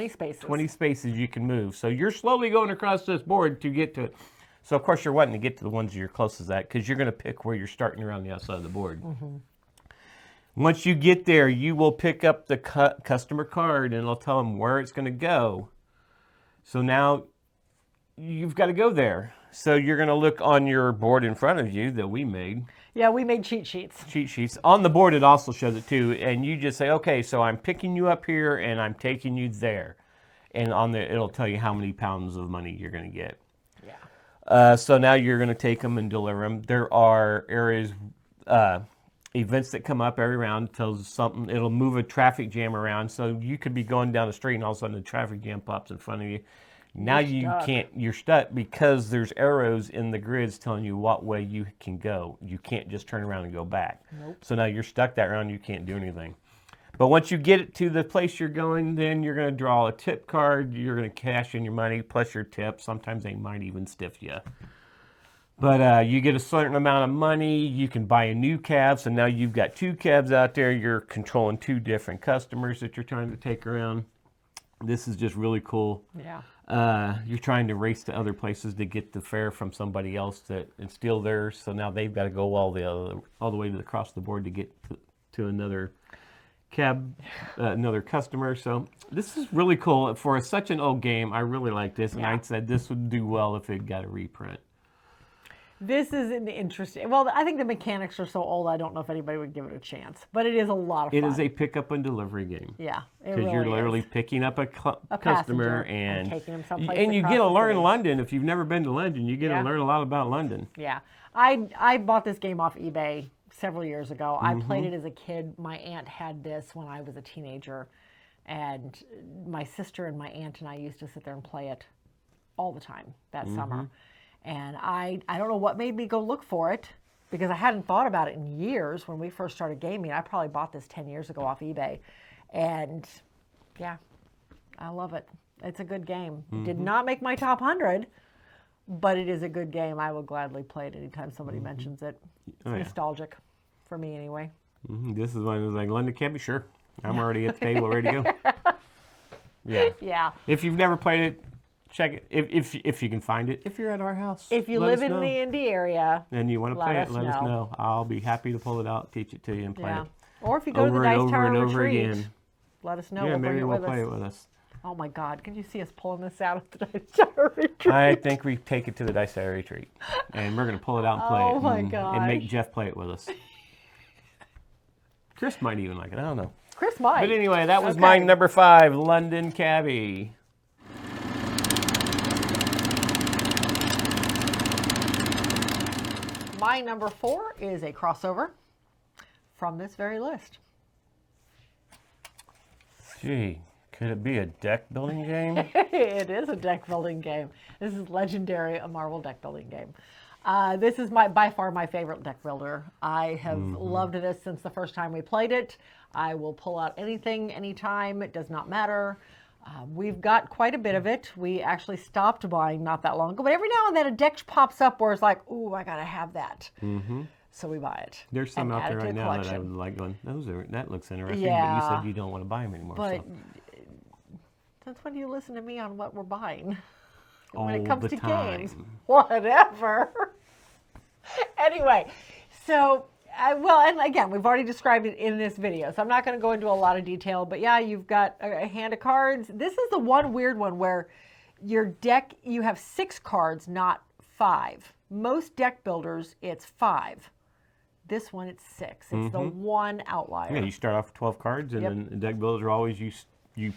spaces. 20 spaces you can move. So you're slowly going across this board to get to it. So, of course, you're wanting to get to the ones you're closest at because you're going to pick where you're starting around the outside of the board. Once you get there, you will pick up the customer card and it'll tell them where it's going to go. So now you've got to go there. So you're going to look on your board in front of you that we made. Yeah, we made cheat sheets. Cheat sheets. On the board, it also shows it too. And you just say, okay, so I'm picking you up here and I'm taking you there. And on there, it'll tell you how many pounds of money you're going to get. Yeah. So now you're going to take them and deliver them. There are areas, events that come up every round. Tells us something. It'll move a traffic jam around. So you could be going down the street and all of a sudden the traffic jam pops in front of you. Now you're stuck because there's arrows in the grids telling you what way you can go. You can't just turn around and go back. Nope. So now you're stuck that round, you can't do anything. But once you get it to the place you're going, then you're going to draw a tip card. You're going to cash in your money plus your tip. Sometimes they might even stiff you. But you get a certain amount of money. You can buy a new cab. So now you've got 2 cabs out there. You're controlling 2 different customers that you're trying to take around. This is just really cool. Yeah. You're trying to race to other places to get the fare from somebody else and steal theirs. So now they've got to go all the way across the board to get to another cab, another customer. So this is really cool. For such an old game, I really like this. And I said this would do well if it got a reprint. This is an interesting. Well, I think the mechanics are so old. I don't know if anybody would give it a chance, but it is a lot of fun. It is a pickup and delivery game. Yeah, because you're literally picking up a customer and taking them someplace. And you get to learn London. If you've never been to London, you get to learn a lot about London. Yeah, I bought this game off eBay several years ago. I played it as a kid. My aunt had this when I was a teenager, and my sister and my aunt and I used to sit there and play it all the time that summer. And I don't know what made me go look for it because I hadn't thought about it in years when we first started gaming. I probably bought this 10 years ago off eBay. And yeah, I love it. It's a good game. Did not make my top 100, but it is a good game. I will gladly play it anytime somebody mentions it. It's nostalgic for me anyway. This is one of those like London Cabbie, sure. I'm already at the table ready to go. Yeah. If you've never played it, check it if you can find it. If you're at our house, if you live in the Indy area, and you want to play it, let us know. I'll be happy to pull it out, teach it to you, and play it. Or if you go to the Dice Tower retreat, let us know. Yeah, maybe we'll play it with us. Oh my God, can you see us pulling this out of the dice retreat? I think we take it to the dice retreat, and we're gonna pull it out and play it. Oh my And make gosh. Jeff play it with us. Chris might even like it. I don't know. Chris might. But anyway, that was Okay. my number 5, London Cabbie. My number 4 is a crossover from this very list. Gee, could it be a deck building game? It is a deck building game. This is Legendary, a Marvel deck building game. This is by far my favorite deck builder. I have loved this since the first time we played it. I will pull out anything, anytime. It does not matter. We've got quite a bit of it. We actually stopped buying not that long ago, but every now and then a deck pops up where it's like, ooh, I gotta have that. So we buy it. There's some and out add there it to right the now that I collection. would like going, that looks interesting, but Yeah. you said you don't want to buy them anymore. But So. that's when you listen to me on what we're buying. All When it comes the to time. games, whatever. Anyway, so, well, and again, we've already described it in this video, so I'm not going to go into a lot of detail, but yeah, you've got a hand of cards. This is the one weird one where your deck, you have 6 cards, not 5. Most deck builders, it's 5. This one, it's 6. It's the one outlier. Yeah, you start off with 12 cards, and Yep. then the deck builders are always you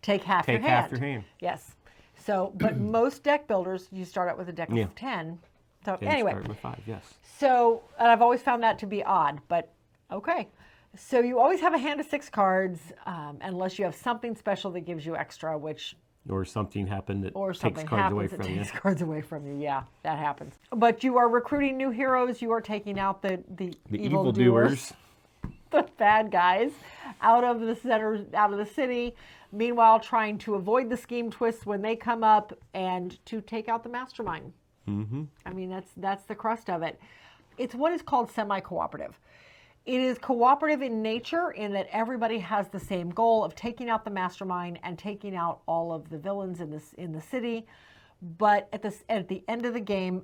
Take half take your hand. half your hand. Yes. So, but most deck builders, you start out with a deck Yeah. of 10. So Then anyway, start with 5. Yes. so, and I've always found that to be odd, but okay. So you always have a hand of 6 cards, unless you have something special that gives you extra, which, Or something happened that or takes something cards away happens that from you. takes cards away from you. Yeah, that happens. But you are recruiting new heroes. You are taking out the evil doers. the bad guys out of the center, out of the city. Meanwhile, trying to avoid the scheme twists when they come up and to take out the mastermind. I mean, that's the crust of it. It's what is called semi-cooperative. It is cooperative in nature in that everybody has the same goal of taking out the mastermind and taking out all of the villains in the city. But at the end of the game,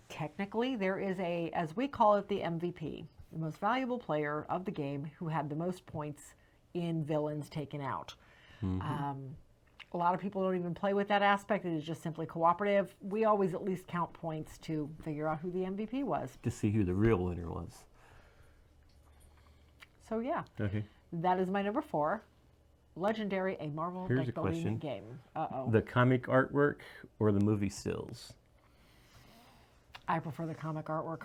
technically there is as we call it, the MVP, the most valuable player of the game who had the most points in villains taken out. A lot of people don't even play with that aspect. It is just simply cooperative. We always at least count points to figure out who the MVP was. To see who the real winner was. So yeah, Okay. that is my number 4. Legendary, a Marvel Here's a deck building question. game. Uh-oh. The comic artwork or the movie stills? I prefer the comic artwork.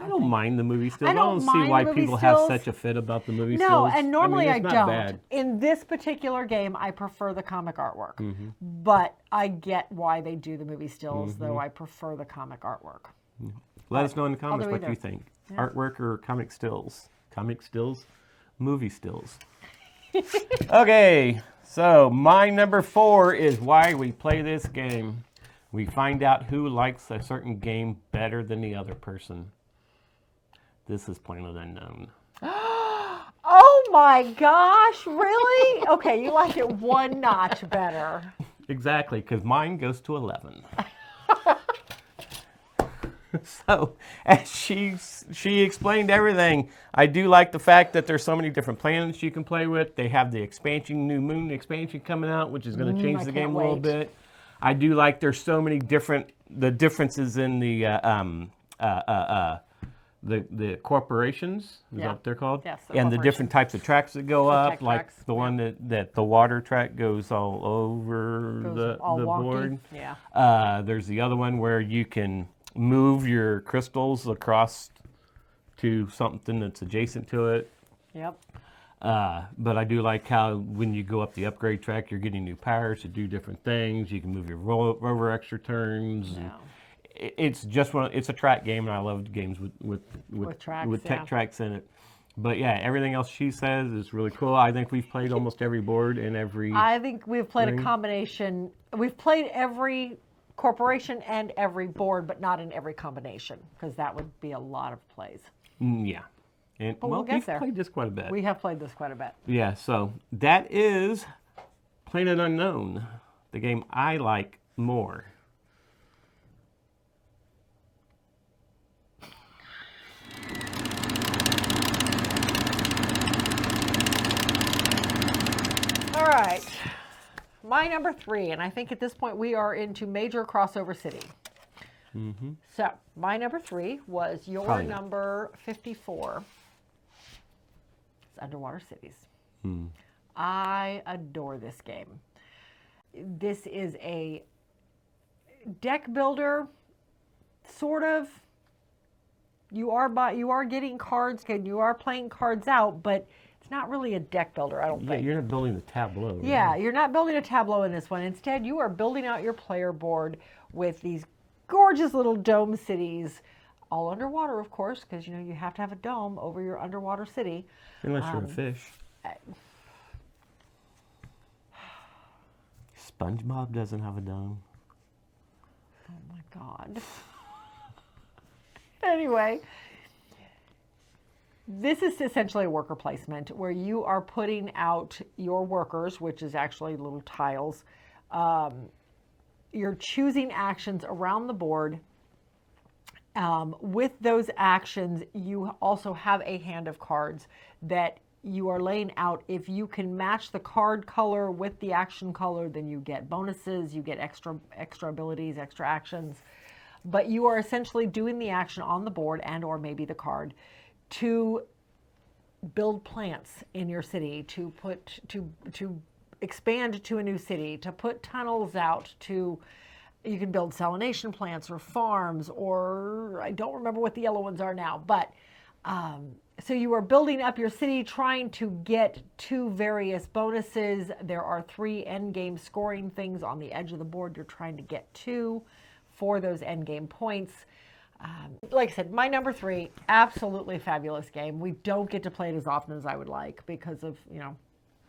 I don't mind the movie stills. I don't see mind why the movie people have stills. such a fit about the movie No, stills. and normally I it's not don't. bad. In this particular game, I prefer the comic artwork. Mm-hmm. But I get why they do the movie stills, though I prefer the comic artwork. Let us know in the I'll comments do what either. you think. Artwork or comic stills? Comic stills? Movie stills. Okay, so my number 4 is why we play this game. We find out who likes a certain game better than the other person. This is Planet Unknown. Oh my gosh, really? Okay, you like it one notch better. Exactly, because mine goes to 11. So, as she explained everything, I do like the fact that there's so many different planets you can play with. They have the expansion, New Moon expansion coming out, which is going to change I the can't game a little wait. bit. I do like there's so many differences in the corporations. Is Yeah. that what they're called? Yes, the and the different types of tracks that go up, tech like tracks, the one that the water track goes all over Goes all the wonky. board. Yeah. There's the other one where you can move your crystals across to something that's adjacent to it. Yep. But I do like how when you go up the upgrade track, you're getting new powers to do different things. You can move your rover extra turns. and Yeah. It's just it's a track game, and I love games with tracks, tech yeah. tracks in it. But yeah, everything else she says is really cool. I think we've played almost every board and every. I think we've played a Ring. combination. We've played every corporation and every board, but not in every combination, because that would be a lot of plays. Yeah. And But we'll get we've there. played this quite a bit. We have played this quite a bit. Yeah, so that is Planet Unknown, the game I like more. All right. My number 3, and I think at this point we are into major crossover city. So my number 3 was your Probably not. number 54. It's Underwater Cities. I adore this game. This is a deck builder, sort of. You are getting cards and you are playing cards out, but it's not really a deck builder, I don't Yeah, think. you're not building the tableau. Right? Yeah, you're not building a tableau in this one. Instead, you are building out your player board with these gorgeous little dome cities, all underwater, of course, because you have to have a dome over your underwater city. Unless you're a fish. SpongeBob doesn't have a dome. Oh my God. Anyway, this is essentially a worker placement where you are putting out your workers, which is actually little tiles. You're choosing actions around the board. With those actions, you also have a hand of cards that you are laying out. If you can match the card color with the action color, then you get bonuses, you get extra abilities, extra actions. But you are essentially doing the action on the board and or maybe the card to build plants in your city, to expand to a new city, to put tunnels out, you can build salination plants or farms, or I don't remember what the yellow ones are now, but so you are building up your city, trying to get to various bonuses. There are 3 end game scoring things on the edge of the board you're trying to get to for those end game points. Like I said, my number 3, absolutely fabulous game. We don't get to play it as often as I would like because of,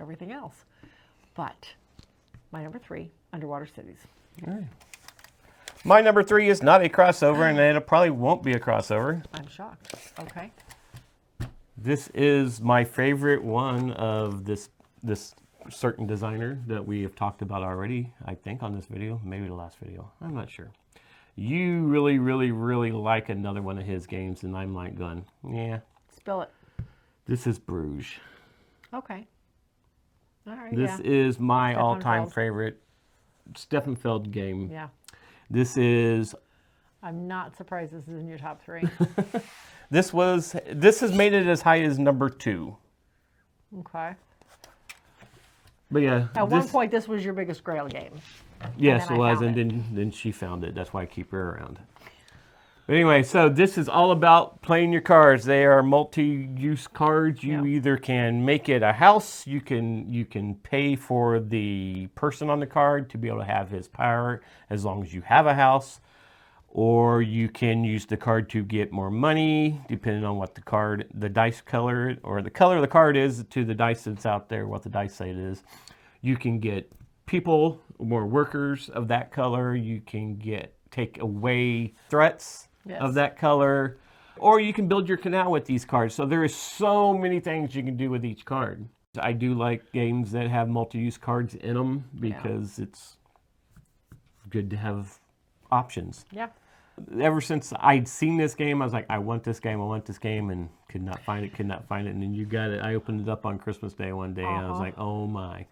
everything else. But my number 3, Underwater Cities. All right. My number 3 is not a crossover, and it probably won't be a crossover. I'm shocked. Okay. This is my favorite one of this certain designer that we have talked about already, I think, on this video. Maybe the last video. I'm not sure. You really, really, really like another one of his games, and I'm like going, yeah. Spill it. This is Bruges. Okay. All right, This is my Stefan all-time Feld. favorite Stefan Feld game. Yeah. This is... I'm not surprised this is in your top 3. This has made it as high as number 2. Okay. But yeah. At one point, this was your biggest Grail game. Yes, then it I was, found and then she found it. That's why I keep her around. But anyway, so this is all about playing your cards. They are multi-use cards. You either can make it a house, you can pay for the person on the card to be able to have his power as long as you have a house, or you can use the card to get more money, depending on what the dice color, or the color of the card is to the dice that's out there, what the dice say it is. You can get people, more workers of that color. You can take away threats of that color, or you can build your canal with these cards. So there is so many things you can do with each card. I do like games that have multi-use cards in them because it's good to have options. Yeah. Ever since I'd seen this game, I was like, I want this game, and could not find it. And then you got it. I opened it up on Christmas Day one day, and I was like, oh my.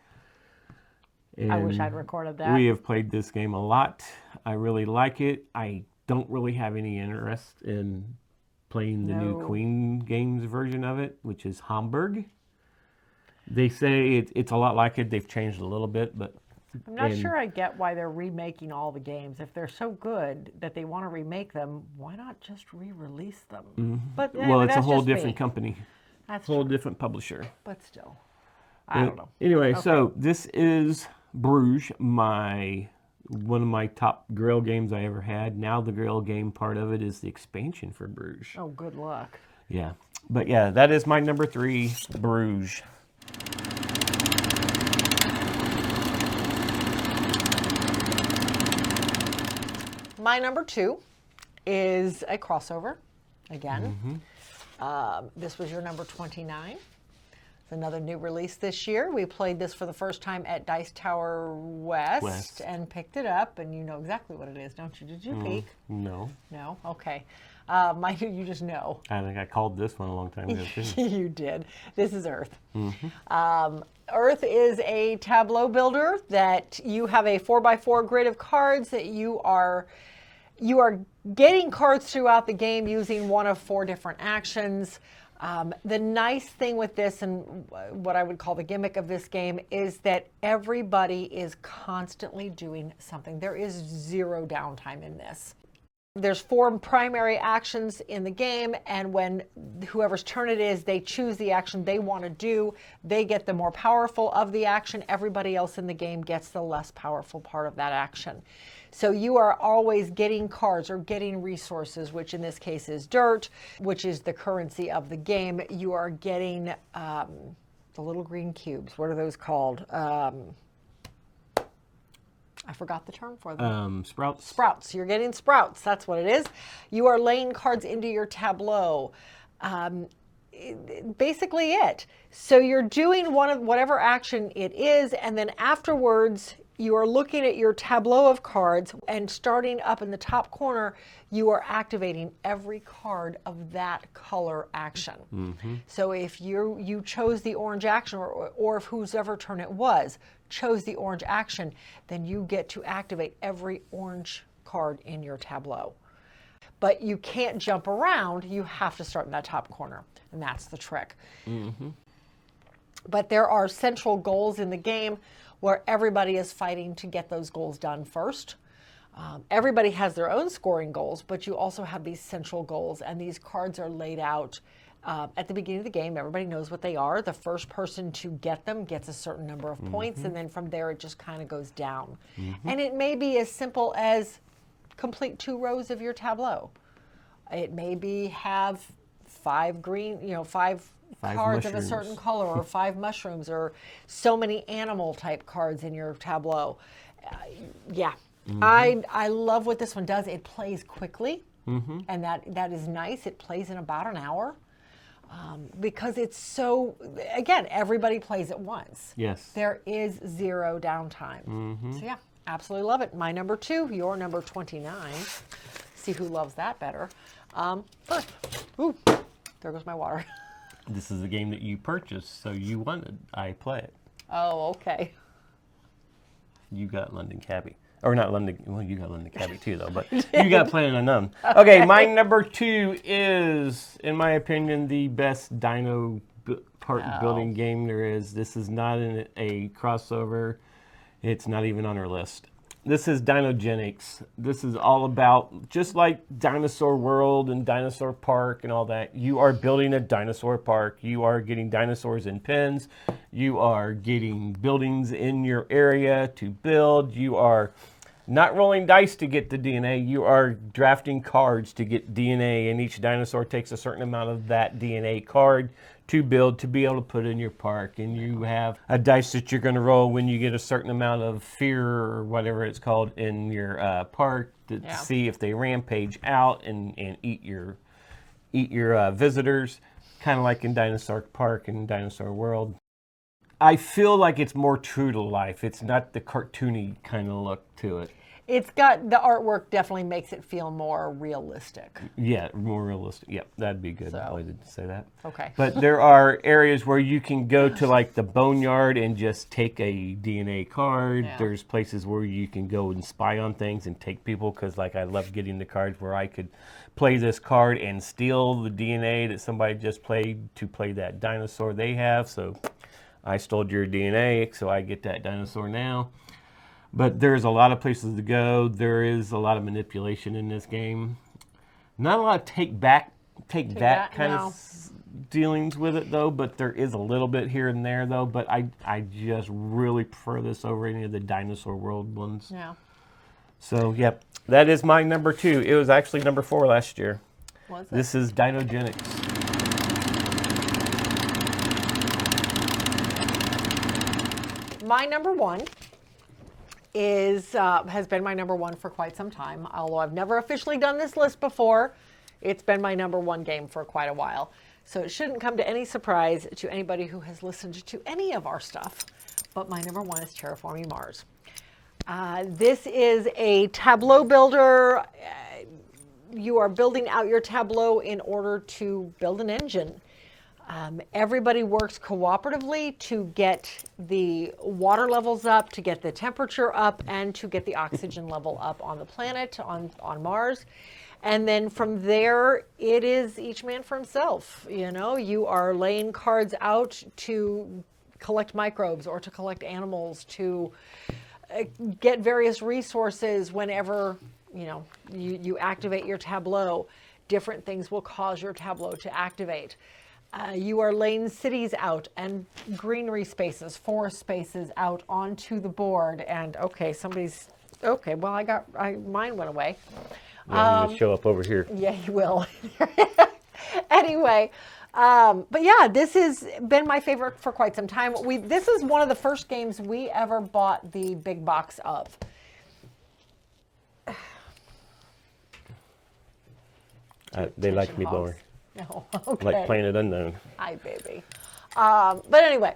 And I wish I'd recorded that. we have played this game a lot. I really like it. I don't really have any interest in playing the new Queen Games version of it, which is Hamburg. They say it's a lot like it. They've changed a little bit, but I'm not sure I get why they're remaking all the games. If they're so good that they want to remake them, why not just re-release them? Mm-hmm. But well, it's a that's whole just me. different company, That's whole true. different publisher. But still, I don't know. Anyway, so this is Bruges, one of my top Grail games I ever had. Now the Grail game part of it is the expansion for Bruges. Oh, good luck. Yeah, but yeah, that is my number 3, Bruges. My number 2 is a crossover, again. This was your number 29. It's another new release this year. We played this for the first time at Dice Tower West and picked it up, and you know exactly what it is, don't you? Did you peek? No. No? Okay. You just know. I think I called this one a long time ago, too. You did. This is Earth. Earth is a tableau builder that you have a 4x4 grid of cards that you are getting cards throughout the game using one of 4 different actions. The nice thing with this, and what I would call the gimmick of this game, is that everybody is constantly doing something. There is 0 downtime in this. There's 4 primary actions in the game, and when whoever's turn it is, they choose the action they want to do. They get the more powerful of the action. Everybody else in the game gets the less powerful part of that action. So you are always getting cards or getting resources, which in this case is dirt, which is the currency of the game. You are getting the little green cubes. What are those called? I forgot the term for them. Sprouts. Sprouts. You're getting sprouts. That's what it is. You are laying cards into your tableau. Basically it. So you're doing whatever action it is, and then afterwards you are looking at your tableau of cards, and starting up in the top corner, you are activating every card of that color action. So if you chose the orange action, or if whoever turn it was chose the orange action, then you get to activate every orange card in your tableau. But you can't jump around. You have to start in that top corner, and that's the trick. But there are central goals in the game where everybody is fighting to get those goals done first. Everybody has their own scoring goals, but you also have these central goals, and these cards are laid out at the beginning of the game. Everybody knows what they are. The first person to get them gets a certain number of points, and then from there it just kind of goes down. And it may be as simple as complete 2 rows of your tableau. It may be have 5 green, 5 cards of a certain color, or 5 mushrooms, or so many animal type cards in your tableau. I love what this one does. It plays quickly, and that is nice. It plays in about an hour, because it's so, again, everybody plays at once. Yes. There is 0 downtime. So yeah, absolutely love it. My number 2, your number 29. See who loves that better. Ooh, there goes my water. This is a game that you purchased, so you wanted I play it. Oh, okay. You got London Cabbie. Or not London, well, you got London Cabbie too, though, but you got Planet Unknown. Okay, my number 2 is, in my opinion, the best dino park building game there is. This is not a crossover. It's not even on our list. This is Dinogenics. This is all about, just like Dinosaur World and Dinosaur Park and all that, you are building a dinosaur park. You are getting dinosaurs in pens. You are getting buildings in your area to build. You are not rolling dice to get the DNA. You are drafting cards to get DNA, and each dinosaur takes a certain amount of that DNA card to build, to be able to put in your park. And you have a dice that you're going to roll when you get a certain amount of fear, or whatever it's called, in your park, to see if they rampage out and eat your visitors, kind of like in Dinosaur Park and Dinosaur World. I feel like it's more true to life. It's not the cartoony kind of look to it. It's got, the artwork definitely makes it feel more realistic. Yeah, more realistic. Yeah, that'd be good. I did say that. Okay. But there are areas where you can go to, like the boneyard, and just take a DNA card. Yeah. There's places where you can go and spy on things and take people, because like I love getting the cards where I could play this card and steal the DNA that somebody just played to play that dinosaur they have. So I stole your DNA, so I get that dinosaur now. But there's a lot of places to go. There is a lot of manipulation in this game. Not a lot of take that kind of dealings with it, though. But there is a little bit here and there, though. But I just really prefer this over any of the Dinosaur World ones. Yeah. So, yep, that is my number 2. It was actually number 4 last year. Was it? This is Dinogenics. My number 1 has been my number 1 for quite some time. Although I've never officially done this list before, it's been my number 1 game for quite a while. So it shouldn't come to any surprise to anybody who has listened to any of our stuff. But my number 1 is Terraforming Mars. This is a tableau builder. you are building out your tableau in order to build an engine. Everybody works cooperatively to get the water levels up, to get the temperature up, and to get the oxygen level up on the planet, on Mars. And then from there, it is each man for himself. You know, you are laying cards out to collect microbes or to collect animals, to get various resources whenever, you know, you activate your tableau. Different things will cause your tableau to activate. You are laying cities out and greenery spaces, forest spaces out onto the board. And okay, well, mine went away. Yeah, you just show up over here. Yeah, you will. Anyway, but yeah, this has been my favorite for quite some time. This is one of the first games we ever bought the big box of. They like me more. No, okay. Like Planet Unknown. Hi, baby. But anyway,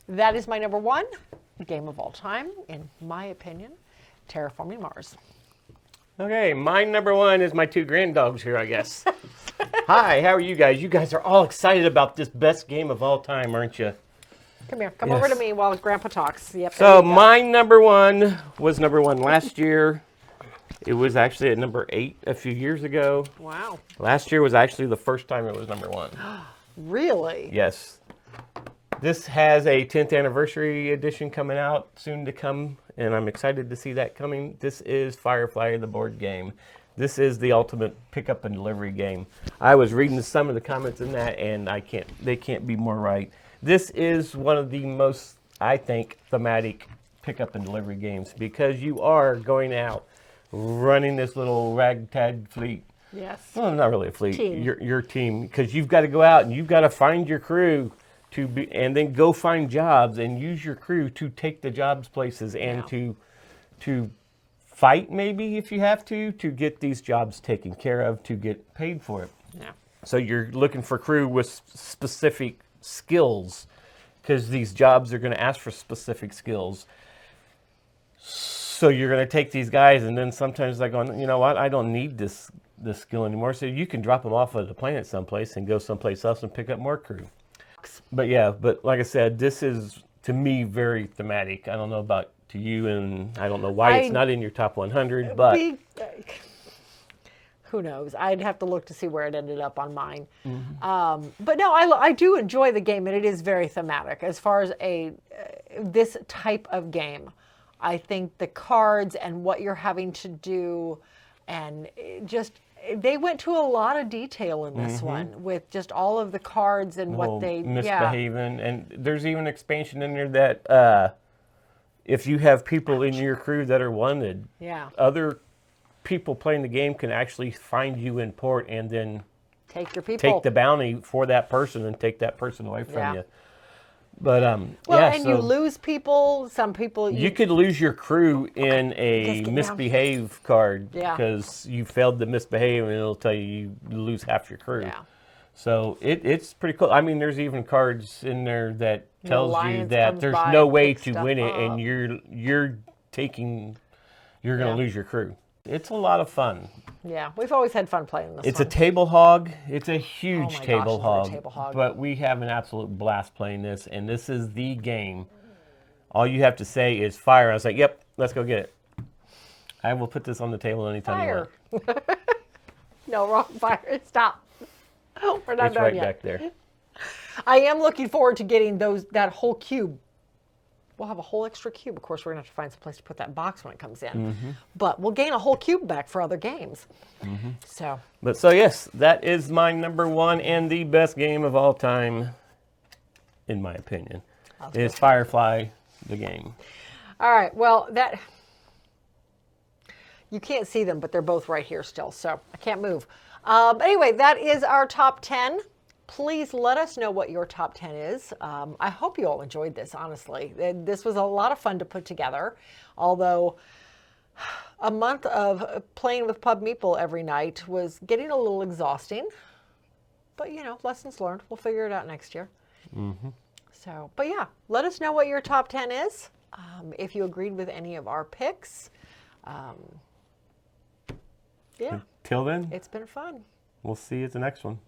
that is my number one game of all time, in my opinion, Terraforming Mars. Okay, my number one is my two granddogs here, I guess. Hi, how are you guys? You guys are all excited about this best game of all time, aren't you? Come here. Come over to me while Grandpa talks. Yep. So my number one was number one last year. It was actually at number 8 a few years ago. Wow. Last year was actually the first time it was number one. Really? Yes. This has a 10th anniversary edition coming out soon to come, and I'm excited to see that coming. This is Firefly, the board game. This is the ultimate pickup and delivery game. I was reading some of the comments in that, and they can't be more right. This is one of the most, I think, thematic pickup and delivery games, because you are going out running this little ragtag fleet. Yes. Well, not really a fleet. Team. Your team, because you've got to go out and you've got to find your crew and then go find jobs and use your crew to take the jobs places and to fight, maybe if you have to get these jobs taken care of, to get paid for it. Yeah. So you're looking for crew with specific skills, because these jobs are going to ask for specific skills. So you're going to take these guys, and then sometimes they're going, you know what, I don't need this skill anymore. So you can drop them off of the planet someplace and go someplace else and pick up more crew. But yeah, but like I said, this is, to me, very thematic. I don't know about to you, and I don't know why it's not in your top 100, but who knows? I'd have to look to see where it ended up on mine. Mm-hmm. But no, I do enjoy the game, and it is very thematic as far as this type of game. I think the cards and what you're having to do, and they went to a lot of detail in this one with just all of the cards and what they misbehaving. And there's even expansion in there that if you have people in your crew that are wanted, other people playing the game can actually find you in port and then take your people, take the bounty for that person and take that person away from you. But you lose people. Some people you could lose your crew in a misbehave card because you failed to misbehave, and it'll tell you lose half your crew. Yeah. So it's pretty cool. I mean, there's even cards in there that tells you that there's no way to win it, and you're going to lose your crew. It's a lot of fun. Yeah, we've always had fun playing this. It's a table hog. It's a huge table hog. But we have an absolute blast playing this, and this is the game. All you have to say is fire. I was like, yep, let's go get it. I will put this on the table anytime you want. No, wrong fire. Stop. We're not it's done right yet. Back there. I am looking forward to getting that whole cube. We'll have a whole extra cube. Of course, we're going to have to find some place to put that box when it comes in. But we'll gain a whole cube back for other games. So yes, that is my number one and the best game of all time, in my opinion, is Firefly, the game. All right. Well, you can't see them, but they're both right here still, so I can't move. Anyway, that is our top 10. Please let us know what your top 10 is. I hope you all enjoyed this, honestly. This was a lot of fun to put together, although a month of playing with Pub Meeple every night was getting a little exhausting. But, lessons learned. We'll figure it out next year. So, but yeah, let us know what your top 10 is. If you agreed with any of our picks. Yeah. Till then, It's been fun. we'll see you at the next one.